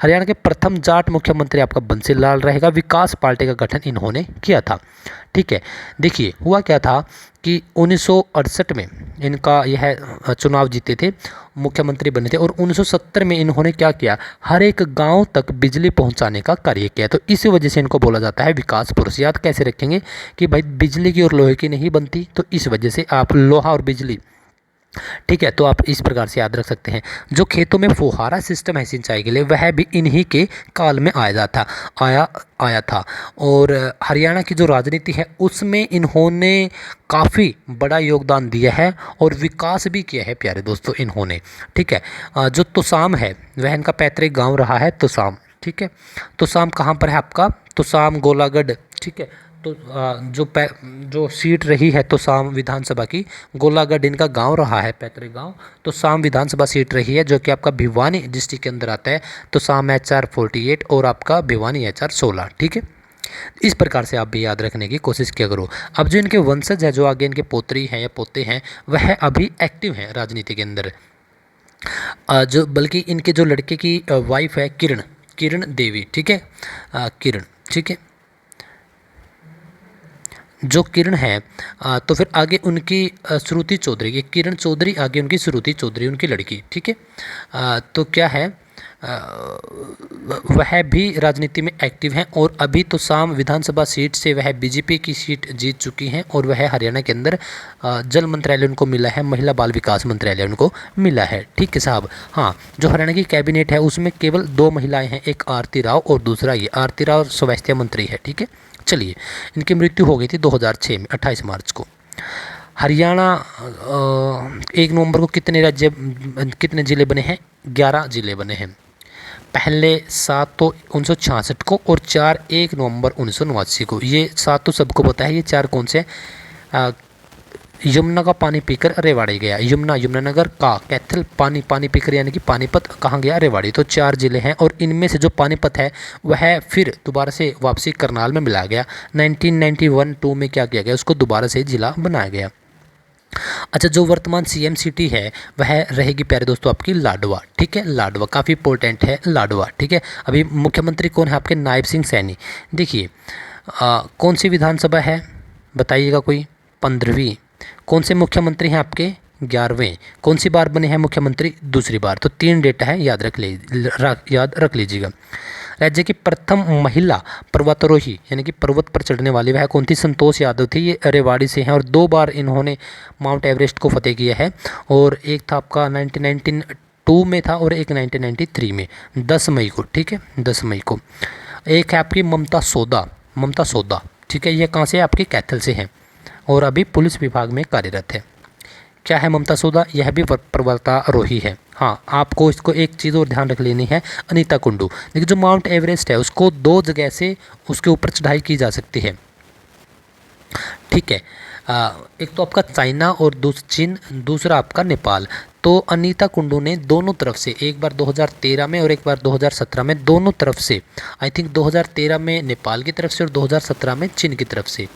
हरियाणा के प्रथम जाट मुख्यमंत्री आपका बंसी लाल रहेगा। विकास पार्टी का गठन इन्होंने किया था। ठीक है, देखिए हुआ क्या था कि 1968 में इनका यह चुनाव जीते थे, मुख्यमंत्री बने थे, और 1970 में इन्होंने क्या किया, हर एक गांव तक बिजली पहुंचाने का कार्य किया। तो इसी वजह से इनको बोला जाता है विकास पुरुष। याद कैसे रखेंगे कि भाई बिजली की और लोहे की नहीं बनती, तो इस वजह से आप लोहा और बिजली, ठीक है, तो आप इस प्रकार से याद रख सकते हैं। जो खेतों में फुहारा सिस्टम है सिंचाई के लिए, वह भी इन्हीं के काल में आया था। और हरियाणा की जो राजनीति है उसमें इन्होंने काफ़ी बड़ा योगदान दिया है और विकास भी किया है प्यारे दोस्तों इन्होंने। ठीक है, जो तुसाम है वह इनका पैतृक गांव रहा है, तुसाम। ठीक है, तुसाम कहाँ पर है आपका, तुसाम गोलागढ़। ठीक है, तो जो सीट रही है तो साम विधानसभा की, गोलागढ़ इनका गांव रहा है, पैतृक गांव। तो साम विधानसभा सीट रही है जो कि आपका भिवानी डिस्ट्रिक्ट के अंदर आता है। तो साम HR 48 और आपका भिवानी HR 16। ठीक है, इस प्रकार से आप भी याद रखने की कोशिश किया करो। अब जो इनके वंशज है, जो आगे इनके पोत्री हैं या पोते हैं, वह अभी एक्टिव हैं राजनीति के अंदर। जो बल्कि इनके जो लड़के की वाइफ है किरण देवी। ठीक है, किरण। ठीक है, जो किरण है, तो फिर आगे उनकी श्रुति चौधरी, ये किरण चौधरी, आगे उनकी श्रुति चौधरी उनकी लड़की। ठीक है, तो क्या है, वह भी राजनीति में एक्टिव हैं और अभी तो साम विधानसभा सीट से वह बीजेपी की सीट जीत चुकी हैं। और वह हरियाणा के अंदर जल मंत्रालय उनको मिला है, महिला बाल विकास मंत्रालय उनको मिला है। ठीक है साहब। हाँ, जो हरियाणा की कैबिनेट है उसमें केवल 2 महिलाएं हैं, एक आरती राव और दूसरा ये आरती राव स्वास्थ्य मंत्री है। ठीक है, चलिए, इनकी मृत्यु हो गई थी 2006 में 28 मार्च को। हरियाणा 1 नवंबर को कितने ज़िले बने हैं, 11 ज़िले बने हैं। पहले 7 तो 1966 को और 4 1 नवंबर 1989 को। ये 7 तो सबको पता है, ये 4 कौन से, यमुना का पानी पीकर रेवाड़ी गया, यमुनानगर का कैथल पानी पीकर यानी कि पानीपत कहाँ गया, रेवाड़ी। तो 4 ज़िले हैं और इनमें से जो पानीपत है वह फिर दोबारा से वापसी करनाल में मिला गया। 1991-2 में क्या किया गया, उसको दोबारा से ज़िला बनाया गया। अच्छा, जो वर्तमान CM सिटी है वह रहेगी प्यारे दोस्तों आपकी लाडवा। ठीक है, लाडवा काफ़ी इंपॉर्टेंट है लाडवा। ठीक है, अभी मुख्यमंत्री कौन है आपके, नायब सिंह सैनी। देखिए कौन सी विधानसभा है बताइएगा कोई, 15वीं। कौन से मुख्यमंत्री हैं आपके, 11वें। कौन सी बार बने हैं मुख्यमंत्री, दूसरी बार। तो 3 डेटा है, याद रख लीजिएगा। राज्य की प्रथम महिला पर्वतारोही यानी कि पर्वत पर चढ़ने वाली वह कौन थी, संतोष यादव थी। ये रेवाड़ी से हैं और 2 बार इन्होंने माउंट एवरेस्ट को फतेह किया है। और एक था आपका 1992 में था और एक 1993 में 10 मई को। ठीक है, 10 मई को। एक है आपकी ममता सौदा। ठीक है, ये कहाँ से है, आपके कैथल से हैं और अभी पुलिस विभाग में कार्यरत है। क्या है ममता सौदा, यह भी पर्वतारोही है। हाँ, आपको इसको एक चीज़ और ध्यान रख लेनी है, अनीता कुंडू। देखिए जो माउंट एवरेस्ट है उसको 2 जगह से उसके ऊपर चढ़ाई की जा सकती है। ठीक है, एक तो आपका चाइना और चीन, दूसरा आपका नेपाल। तो अनीता कुंडू ने दोनों तरफ से, एक बार 2013 में और एक बार 2017 में, दोनों तरफ से, आई थिंक 2013 में नेपाल की तरफ से और 2017 में चीन की तरफ से।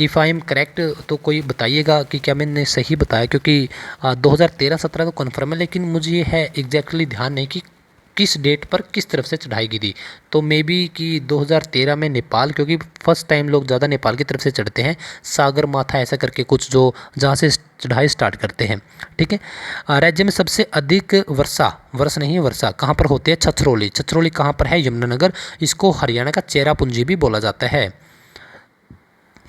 इफ़ आई एम करेक्ट तो कोई बताइएगा कि क्या मैंने सही बताया, क्योंकि 2013-17 तो कन्फर्म है, लेकिन मुझे ये है एग्जैक्टली ध्यान नहीं कि किस डेट पर किस तरफ से चढ़ाई की थी। तो मे बी कि 2013 में नेपाल, क्योंकि फर्स्ट टाइम लोग ज़्यादा नेपाल की तरफ से चढ़ते हैं, सागर माथा ऐसा करके कुछ, जो जहाँ से चढ़ाई स्टार्ट करते हैं। ठीक है, राज्य में सबसे अधिक वर्षा कहाँ पर होती है, छछरौली कहाँ पर है, यमुनानगर। इसको हरियाणा का चेरापूंजी भी बोला जाता है।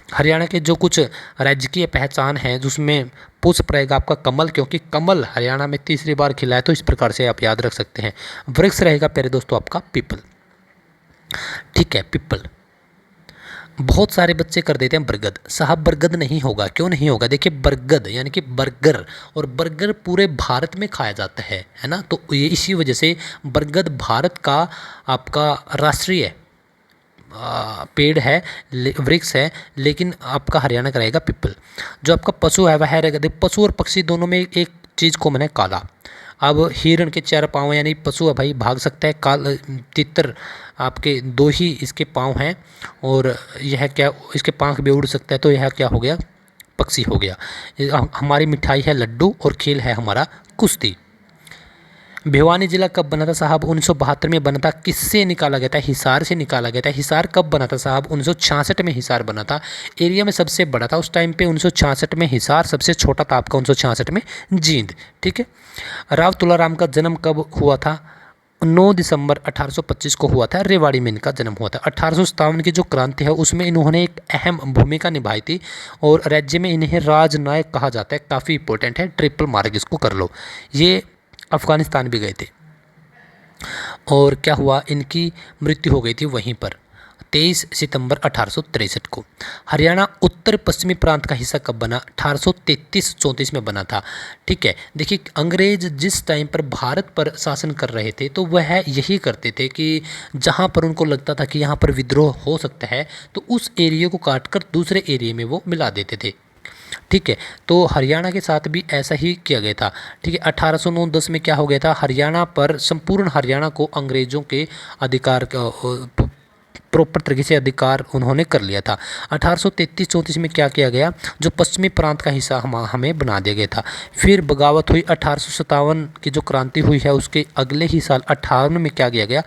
हरियाणा के जो कुछ राजकीय पहचान है जिसमें पुष्प रहेगा आपका कमल, क्योंकि कमल हरियाणा में तीसरी बार खिला है, तो इस प्रकार से आप याद रख सकते हैं। वृक्ष रहेगा प्यारे दोस्तों आपका पीपल। ठीक है, पीपल। बहुत सारे बच्चे कर देते हैं बरगद, साहब बरगद नहीं होगा, क्यों नहीं होगा, देखिए बरगद यानी कि बर्गर, और बर्गर पूरे भारत में खाया जाता है ना। तो ये इसी वजह से बरगद भारत का आपका राष्ट्रीय पेड़ है, वृक्ष है, लेकिन आपका हरियाणा का रहेगा पीपल। जो आपका पशु है वह रहेगा, देखो पशु और पक्षी दोनों में एक चीज़ कॉमन है, काला। अब हिरण के 4 पाँव यानी पशु है भाई, भाग सकता है। तितर आपके 2 ही इसके पाँव हैं, और यह क्या, इसके पंख भी उड़ सकता है, तो यह क्या हो गया, पक्षी हो गया। हमारी मिठाई है लड्डू, और खेल है हमारा कुश्ती। भिवानी जिला कब बना था साहब? 1972 में बना था। किससे निकाला गया था? हिसार से निकाला गया था। हिसार कब बना था साहब? 1966 में हिसार बना था। एरिया में सबसे बड़ा था उस टाइम पे 1966 में हिसार, सबसे छोटा था आपका 1966 में जींद। ठीक है। राव तुलाराम का जन्म कब हुआ था? 9 दिसंबर 1825 को हुआ था। रेवाड़ी में इनका जन्म हुआ था। 1857 की जो क्रांति है उसमें इन्होंने एक अहम भूमिका निभाई थी, और राज्य में इन्हें राजनायक कहा जाता है। काफ़ी इंपॉर्टेंट है, ट्रिपल मार्क इसको कर लो। ये अफ़गानिस्तान भी गए थे, और क्या हुआ, इनकी मृत्यु हो गई थी वहीं पर 23 सितंबर 1863 को। हरियाणा उत्तर पश्चिमी प्रांत का हिस्सा कब बना? 1833-34 में बना था। ठीक है। देखिए, अंग्रेज जिस टाइम पर भारत पर शासन कर रहे थे तो वह यही करते थे कि जहाँ पर उनको लगता था कि यहाँ पर विद्रोह हो सकता है, तो उस एरिया को काटकर दूसरे एरिया में वो मिला देते थे। ठीक है। तो हरियाणा के साथ भी ऐसा ही किया गया था। ठीक है। 1809-10 में क्या हो गया था, हरियाणा पर, संपूर्ण हरियाणा को अंग्रेज़ों के अधिकार, प्रॉपर तरीके से अधिकार उन्होंने कर लिया था। 1833-34 में क्या किया गया, जो पश्चिमी प्रांत का हिस्सा हमें बना दिया गया था। फिर बगावत हुई 1857 की जो क्रांति हुई है, उसके अगले ही साल 58 में क्या किया गया,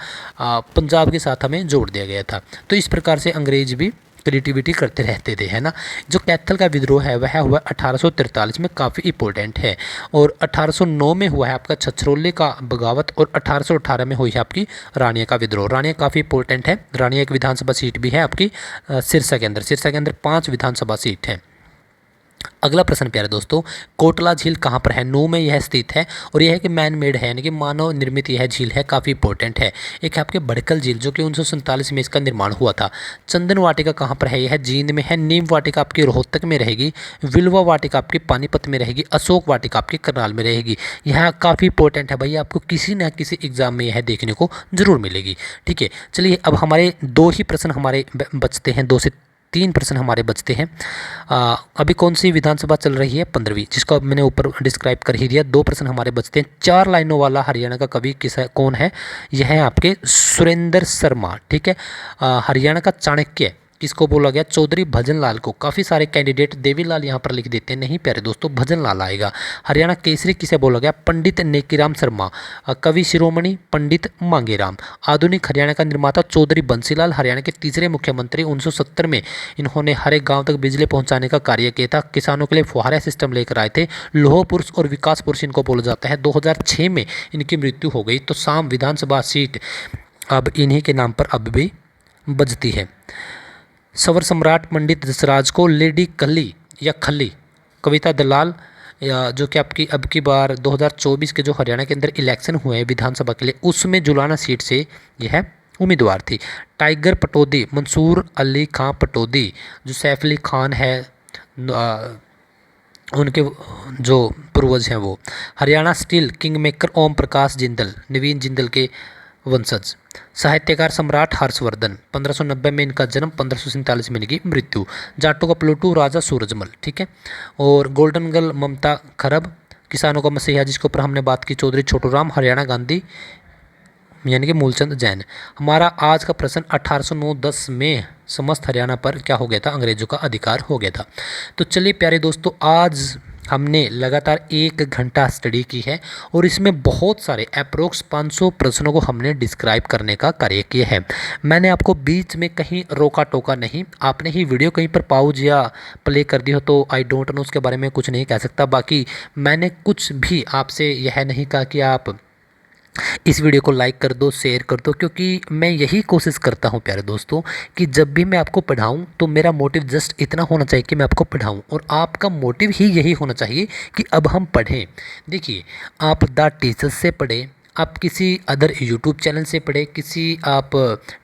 पंजाब के साथ हमें जोड़ दिया गया था। तो इस प्रकार से अंग्रेज भी क्रिएटिविटी करते रहते थे, है ना। जो कैथल का विद्रोह है वह हुआ 1843 में, काफ़ी इंपॉर्टेंट है। और 1809 में हुआ है आपका छछरौली का बगावत, और 1818 में हुई है आपकी रानिया का विद्रोह। रानिया काफ़ी इंपॉर्टेंट है। रानिया एक विधानसभा सीट भी है आपकी सिरसा के अंदर। सिरसा के अंदर 5 विधानसभा सीट हैं। अगला प्रश्न प्यारे दोस्तों, कोटला झील कहाँ पर है? नू में यह स्थित है, और यह है कि मैन मेड है, यानी कि मानव निर्मित यह झील है, काफ़ी इंपॉर्टेंट है। एक है आपके बड़कल झील, जो कि 1947 में इसका निर्माण हुआ था। चंदन वाटिका कहाँ पर है? यह जींद में है। नीम वाटिका आपकी रोहतक में रहेगी। विल्वा वाटिका आपकी पानीपत में रहेगी। अशोक वाटिका आपकी करनाल में रहेगी। यह काफ़ी इंपॉर्टेंट है भाई, आपको किसी न किसी एग्जाम में यह देखने को जरूर मिलेगी। ठीक है। चलिए, अब हमारे 2 ही प्रश्न हमारे बचते हैं, 2 से 3 प्रश्न हमारे बचते हैं। अभी कौन सी विधानसभा चल रही है? 15वीं, जिसको अब मैंने ऊपर डिस्क्राइब कर ही दिया। 2 प्रश्न हमारे बचते हैं। 4 लाइनों वाला हरियाणा का कवि कौन है? यह है आपके सुरेंद्र शर्मा। ठीक है। हरियाणा का चाणक्य किसको बोला गया? चौधरी भजनलाल को। काफ़ी सारे कैंडिडेट देवीलाल यहाँ पर लिख देते हैं, नहीं प्यारे दोस्तों, भजनलाल आएगा। हरियाणा केसरी किसे बोला गया? पंडित नेकीराम शर्मा। कवि शिरोमणि पंडित मांगेराम। आधुनिक हरियाणा का निर्माता चौधरी बंसीलाल। हरियाणा के तीसरे मुख्यमंत्री, 1970 में इन्होंने हर एक गाँव तक बिजली पहुँचाने का कार्य किया था। किसानों के लिए फुहारा सिस्टम लेकर आए थे। लौह पुरुष और विकास पुरुष इनको बोला जाता है। 2006 में इनकी मृत्यु हो गई। तो साम विधानसभा सीट अब इन्हीं के नाम पर अब भी बजती है। सवर सम्राट पंडित जसराज को लेडी कली या खली कविता दलाल, या जो कि आपकी अब की बार 2024 के जो हरियाणा के अंदर इलेक्शन हुए हैं विधानसभा के लिए, उसमें जुलाना सीट से यह उम्मीदवार थी। टाइगर पटौदी, मंसूर अली खां पटौदी, जो सैफ अली खान है उनके जो पूर्वज हैं वो। Haryana steel king maker Om Prakash Jindal, नवीन जिंदल के वंशज। साहित्यकार सम्राट हर्षवर्धन, 1590 में इनका जन्म, 1547 में इनकी मृत्यु। जाटों का प्लूटू राजा सूरजमल। ठीक है। और गोल्डन गर्ल ममता खरब। किसानों का मसीहा, जिसके ऊपर हमने बात की, चौधरी छोटू राम। हरियाणा गांधी यानी कि मूलचंद जैन। हमारा आज का प्रश्न 1809-10 में समस्त हरियाणा पर क्या हो गया था? अंग्रेजों का अधिकार हो गया था। तो चलिए प्यारे दोस्तों, आज हमने लगातार 1 घंटा स्टडी की है, और इसमें बहुत सारे अप्रोक्स 500 प्रश्नों को हमने डिस्क्राइब करने का कार्य किया है। मैंने आपको बीच में कहीं रोका टोका नहीं। आपने ही वीडियो कहीं पर पॉज या प्ले कर दी हो तो आई डोंट नो, उसके बारे में कुछ नहीं कह सकता। बाकी मैंने कुछ भी आपसे यह नहीं कहा कि आप इस वीडियो को लाइक कर दो, शेयर कर दो, क्योंकि मैं यही कोशिश करता हूं प्यारे दोस्तों कि जब भी मैं आपको पढ़ाऊं तो मेरा मोटिव जस्ट इतना होना चाहिए कि मैं आपको पढ़ाऊं, और आपका मोटिव ही यही होना चाहिए कि अब हम पढ़ें। देखिए, आप द टीचर्स से पढ़ें, आप किसी अदर यूट्यूब चैनल से पढ़ें, किसी आप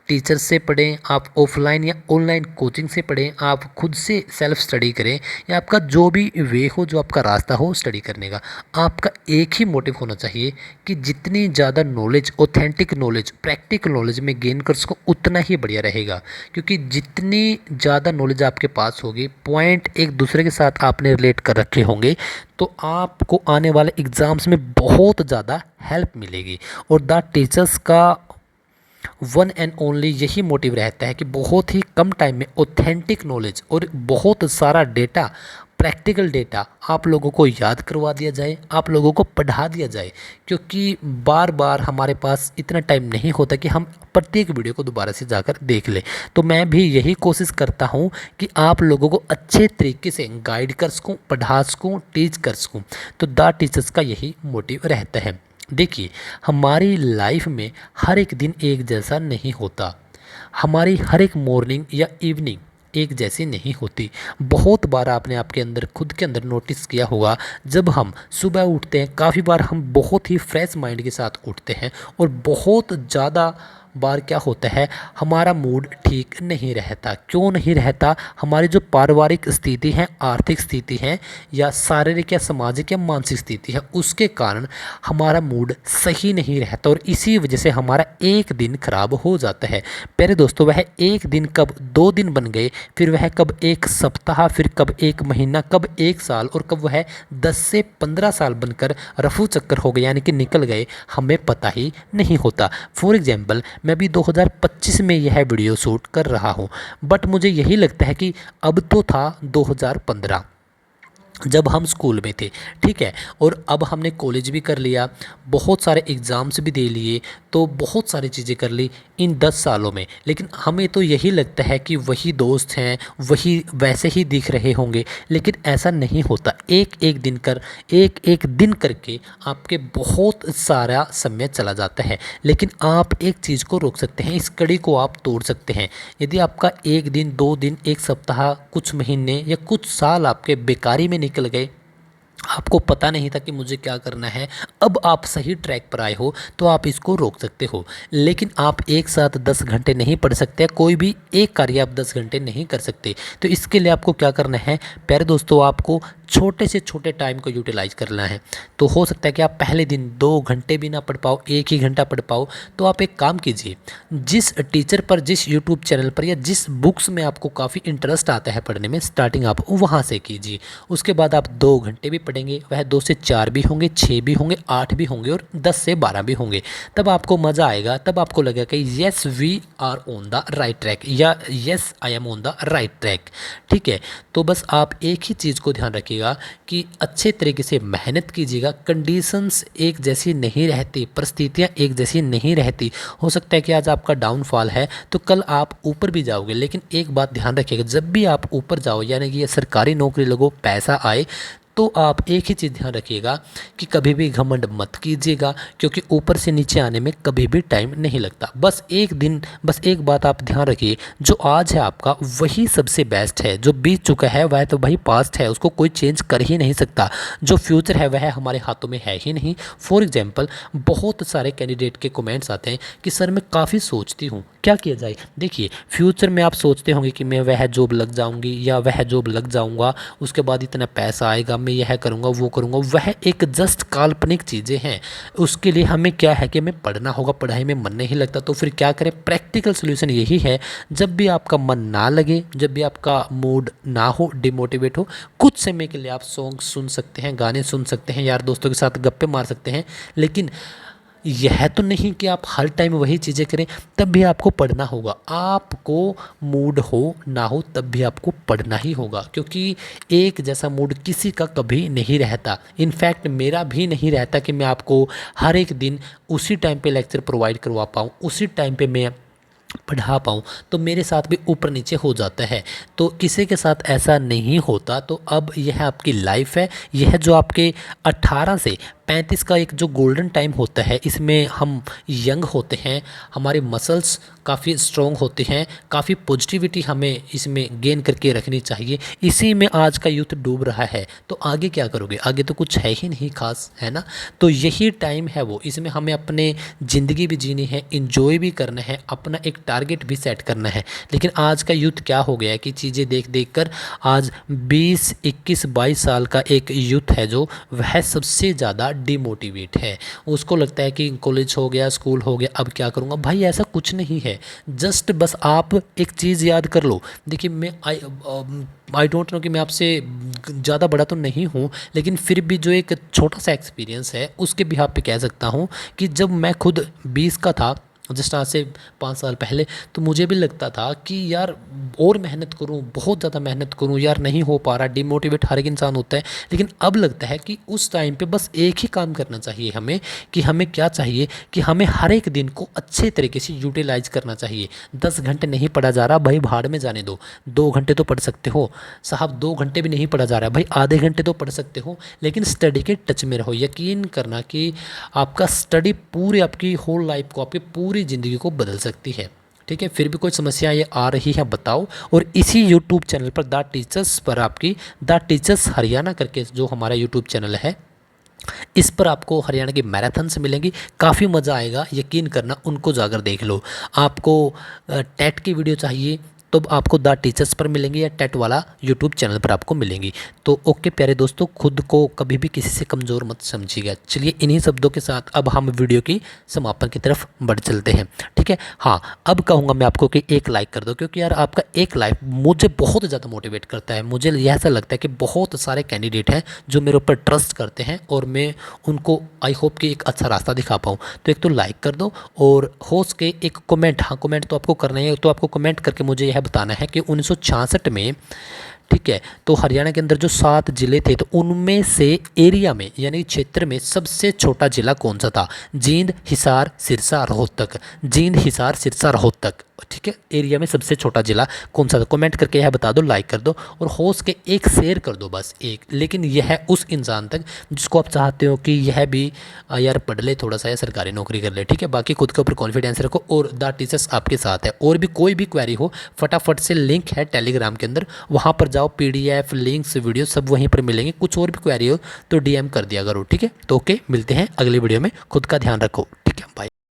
टीचर से पढ़ें, आप ऑफलाइन या ऑनलाइन कोचिंग से पढ़ें, आप खुद से सेल्फ स्टडी करें, या आपका जो भी वे हो, जो आपका रास्ता हो स्टडी करने का, आपका एक ही मोटिव होना चाहिए कि जितनी ज़्यादा knowledge, authentic knowledge, practical knowledge में गेन कर सको उतना ही बढ़िया रहेगा। क्योंकि जितनी ज़्यादा नॉलेज आपके पास होगी, पॉइंट एक दूसरे के साथ आपने रिलेट कर रखे होंगे, तो आपको आने वाले एग्ज़ाम्स में बहुत ज़्यादा हेल्प मिलेगी। और द टीचर्स का वन एंड ओनली यही मोटिव रहता है कि बहुत ही कम टाइम में ऑथेंटिक नॉलेज और बहुत सारा डेटा, प्रैक्टिकल डेटा आप लोगों को याद करवा दिया जाए, आप लोगों को पढ़ा दिया जाए। क्योंकि बार बार हमारे पास इतना टाइम नहीं होता कि हम प्रत्येक वीडियो को दोबारा से जाकर देख लें। तो मैं भी यही कोशिश करता हूँ कि आप लोगों को अच्छे तरीके से गाइड कर सकूँ, पढ़ा सकूँ, टीच कर सकूँ। तो द टीचर्स का यही मोटिव रहता है। देखिए, हमारी लाइफ में हर एक दिन एक जैसा नहीं होता, हमारी हर एक मॉर्निंग या इवनिंग एक जैसी नहीं होती। बहुत बार आपने आपके अंदर, खुद के अंदर नोटिस किया होगा, जब हम सुबह उठते हैं काफ़ी बार हम बहुत ही फ्रेश माइंड के साथ उठते हैं, और बहुत ज़्यादा बार क्या होता है, हमारा मूड ठीक नहीं रहता। क्यों नहीं रहता? हमारी जो पारिवारिक स्थिति है, आर्थिक स्थिति है, या शारीरिक या सामाजिक या मानसिक स्थिति है, उसके कारण हमारा मूड सही नहीं रहता, और इसी वजह से हमारा एक दिन खराब हो जाता है। प्यारे दोस्तों, वह एक दिन कब 2 दिन बन गए, फिर वह कब एक सप्ताह, फिर कब एक महीना, कब एक साल, और कब वह 10 से 15 साल बनकर रफू चक्कर हो गए, यानी कि निकल गए, हमें पता ही नहीं होता। फॉर एग्जाम्पल, मैं भी 2025 में यह वीडियो शूट कर रहा हूँ, बट मुझे यही लगता है कि अब तो था 2015 जब हम स्कूल में थे, ठीक है, और अब हमने कॉलेज भी कर लिया, बहुत सारे एग्ज़ाम्स भी दे लिए, तो बहुत सारी चीज़ें कर ली इन 10 सालों में। लेकिन हमें तो यही लगता है कि वही दोस्त हैं, वही वैसे ही दिख रहे होंगे, लेकिन ऐसा नहीं होता। एक एक दिन करके आपके बहुत सारा समय चला जाता है। लेकिन आप एक चीज़ को रोक सकते हैं, इस कड़ी को आप तोड़ सकते हैं। यदि आपका एक दिन, 2 दिन, एक सप्ताह, कुछ महीने या कुछ साल आपके बेकारी में निकल गए, आपको पता नहीं था कि मुझे क्या करना है, अब आप सही ट्रैक पर आए हो, तो आप इसको रोक सकते हो। लेकिन आप एक साथ 10 घंटे नहीं पढ़ सकते, कोई भी एक कार्य आप 10 घंटे नहीं कर सकते। तो इसके लिए आपको क्या करना है प्यारे दोस्तों, आपको छोटे से छोटे टाइम को यूटिलाइज करना है। तो हो सकता है कि आप पहले दिन 2 घंटे भी ना पढ़ पाओ, 1 ही घंटा पढ़ पाओ, तो आप एक काम कीजिए, जिस टीचर पर, जिस यूट्यूब चैनल पर या जिस बुक्स में आपको काफ़ी इंटरेस्ट आता है पढ़ने में, स्टार्टिंग आप वहाँ से कीजिए। उसके बाद आप 2 घंटे भी पढ़ेंगे, वह 2 से 4 भी होंगे, 6 भी होंगे, 8 भी होंगे, और 10 से 12 भी होंगे। तब आपको मज़ा आएगा, तब आपको लगेगा कि yes we are on the right track, या yes I am on the right track. ठीक है, तो बस आप एक ही चीज़ को ध्यान रखिएगा कि अच्छे तरीके से मेहनत कीजिएगा। कंडीशंस एक जैसी नहीं रहती, परिस्थितियाँ एक जैसी नहीं रहती। हो सकता है कि आज आपका डाउनफॉल है तो कल आप ऊपर भी जाओगे। लेकिन एक बात ध्यान रखिएगा, जब भी आप ऊपर जाओ, यानी कि ये सरकारी नौकरी लगो, पैसा आए, तो आप एक ही चीज़ ध्यान रखिएगा कि कभी भी घमंड मत कीजिएगा, क्योंकि ऊपर से नीचे आने में कभी भी टाइम नहीं लगता। बस एक दिन, बस एक बात आप ध्यान रखिए, जो आज है आपका वही सबसे बेस्ट है। जो बीत चुका है वह तो भाई पास्ट है, उसको कोई चेंज कर ही नहीं सकता। जो फ्यूचर है वह हमारे हाथों में है ही नहीं। फॉर एग्जाम्पल, बहुत सारे कैंडिडेट के कमेंट्स आते हैं कि सर मैं काफ़ी सोचती हूँ, क्या किया जाए। देखिए, फ्यूचर में आप सोचते होंगे कि मैं वह जॉब लग जाऊँगी या वह जॉब लग जाऊँगा, उसके बाद इतना पैसा आएगा, मैं यह करूँगा, वो करूँगा, वह एक जस्ट काल्पनिक चीज़ें हैं। उसके लिए हमें क्या है कि हमें पढ़ना होगा, पढ़ाई में मन नहीं लगता तो फिर क्या करें। प्रैक्टिकल सोल्यूशन यही है, जब भी आपका मन ना लगे, जब भी आपका मूड ना हो, डिमोटिवेट हो, कुछ समय के लिए आप सॉन्ग सुन सकते हैं, गाने सुन सकते हैं, यार दोस्तों के साथ गप्पे मार सकते हैं। लेकिन यह तो नहीं कि आप हर टाइम वही चीज़ें करें। तब भी आपको पढ़ना होगा, आपको मूड हो ना हो तब भी आपको पढ़ना ही होगा, क्योंकि एक जैसा मूड किसी का कभी नहीं रहता। इनफैक्ट मेरा भी नहीं रहता कि मैं आपको हर एक दिन उसी टाइम पे लेक्चर प्रोवाइड करवा पाऊँ, उसी टाइम पे मैं पढ़ा पाऊँ। तो मेरे साथ भी ऊपर नीचे हो जाता है, तो किसी के साथ ऐसा नहीं होता। तो अब यह आपकी लाइफ है, यह जो आपके 18 से 35 का एक जो गोल्डन टाइम होता है, इसमें हम यंग होते हैं, हमारे मसल्स काफ़ी स्ट्रॉन्ग होते हैं, काफ़ी पॉजिटिविटी हमें इसमें गेन करके रखनी चाहिए। इसी में आज का यूथ डूब रहा है, तो आगे क्या करोगे? आगे तो कुछ है ही नहीं खास, है ना। तो यही टाइम है वो, इसमें हमें अपने ज़िंदगी भी जीनी है, इंजॉय भी करना है, अपना एक टारगेट भी सेट करना है। लेकिन आज का यूथ क्या हो गया है कि चीज़ें देख देख कर आज 20, 21, 22 साल का एक यूथ है जो वह सबसे ज़्यादा डिमोटिवेट है। उसको लगता है कि कॉलेज हो गया, स्कूल हो गया, अब क्या करूँगा। भाई ऐसा कुछ नहीं है, जस्ट बस आप एक चीज़ याद कर लो। देखिए मैं आई डोंट नो कि मैं आपसे ज़्यादा बड़ा तो नहीं हूँ, लेकिन फिर भी जो एक छोटा सा एक्सपीरियंस है उसके बिहाफ पे कह सकता हूँ कि जब मैं खुद 20 का था, जस्ट आज से 5 साल पहले, तो मुझे भी लगता था कि यार और मेहनत करूं, बहुत ज़्यादा मेहनत करूं, यार नहीं हो पा रहा। डिमोटिवेट हर एक इंसान होता है, लेकिन अब लगता है कि उस टाइम पे बस एक ही काम करना चाहिए हमें, कि हमें क्या चाहिए कि हमें हर एक दिन को अच्छे तरीके से यूटिलाइज करना चाहिए। 10 घंटे नहीं पढ़ा जा रहा भाई, भाड़ में जाने दो, 2 घंटे तो पढ़ सकते हो साहब। 2 घंटे भी नहीं पढ़ा जा रहा भाई, आधे घंटे तो पढ़ सकते हो, लेकिन स्टडी के टच में रहो। यकीन करना कि आपका स्टडी पूरी आपकी होल लाइफ को, आपकी पूरी ज़िंदगी को बदल सकती है। ठीक है, फिर भी कोई समस्या ये आ रही है बताओ। और इसी यूट्यूब चैनल पर द टीचर्स पर आपकी द टीचर्स हरियाणा करके जो हमारा यूट्यूब चैनल है, इस पर आपको हरियाणा की मैराथन से मिलेंगी, काफ़ी मज़ा आएगा। यकीन करना, उनको जाकर देख लो। आपको टेट की वीडियो चाहिए तो आपको द टीचर्स पर मिलेंगी, या टेट वाला यूट्यूब चैनल पर आपको मिलेंगी। तो ओके प्यारे दोस्तों, खुद को कभी भी किसी से कमज़ोर मत समझिएगा। चलिए इन्हीं शब्दों के साथ अब हम वीडियो की समापन की तरफ बढ़ चलते हैं। ठीक है, हाँ अब कहूँगा मैं आपको कि एक लाइक कर दो, क्योंकि यार आपका एक लाइक मुझे बहुत ज़्यादा मोटिवेट करता है। मुझे यह ऐसा लगता है कि बहुत सारे कैंडिडेट हैं जो मेरे ऊपर ट्रस्ट करते हैं, और मैं उनको आई होप कि एक अच्छा रास्ता दिखा पाऊँ। तो एक तो लाइक कर दो, और हो सके एक कमेंट, हाँ कमेंट तो आपको करना ही है, तो आपको कमेंट करके मुझे यह बताना है कि 1966 में, ठीक है, तो हरियाणा के अंदर जो 7 ज़िले थे, तो उनमें से एरिया में यानी क्षेत्र में सबसे छोटा ज़िला कौन सा था? जींद, हिसार, सिरसा, रोहतक। जींद, हिसार, सिरसा, रोहतक। ठीक है, एरिया में सबसे छोटा ज़िला कौन सा था? कमेंट करके यह बता दो, लाइक कर दो, और होश के एक शेयर कर दो, बस एक। लेकिन यह उस इंसान तक जिसको आप चाहते हो कि यह भी यार पढ़ ले थोड़ा सा, या सरकारी नौकरी कर ले। ठीक है, बाकी खुद के ऊपर कॉन्फिडेंस रखो, और द टीचर्स आपके साथ है। और भी कोई भी क्वेरी हो, फटाफट से लिंक है टेलीग्राम के अंदर, वहाँ पर जाओ, PDF लिंक्स वीडियो सब वहीं पर मिलेंगे। कुछ और भी क्वेरी हो तो DM कर दिया करो। ठीक है, तो ओके, मिलते हैं अगली वीडियो में। खुद का ध्यान रखो। ठीक है, बाय।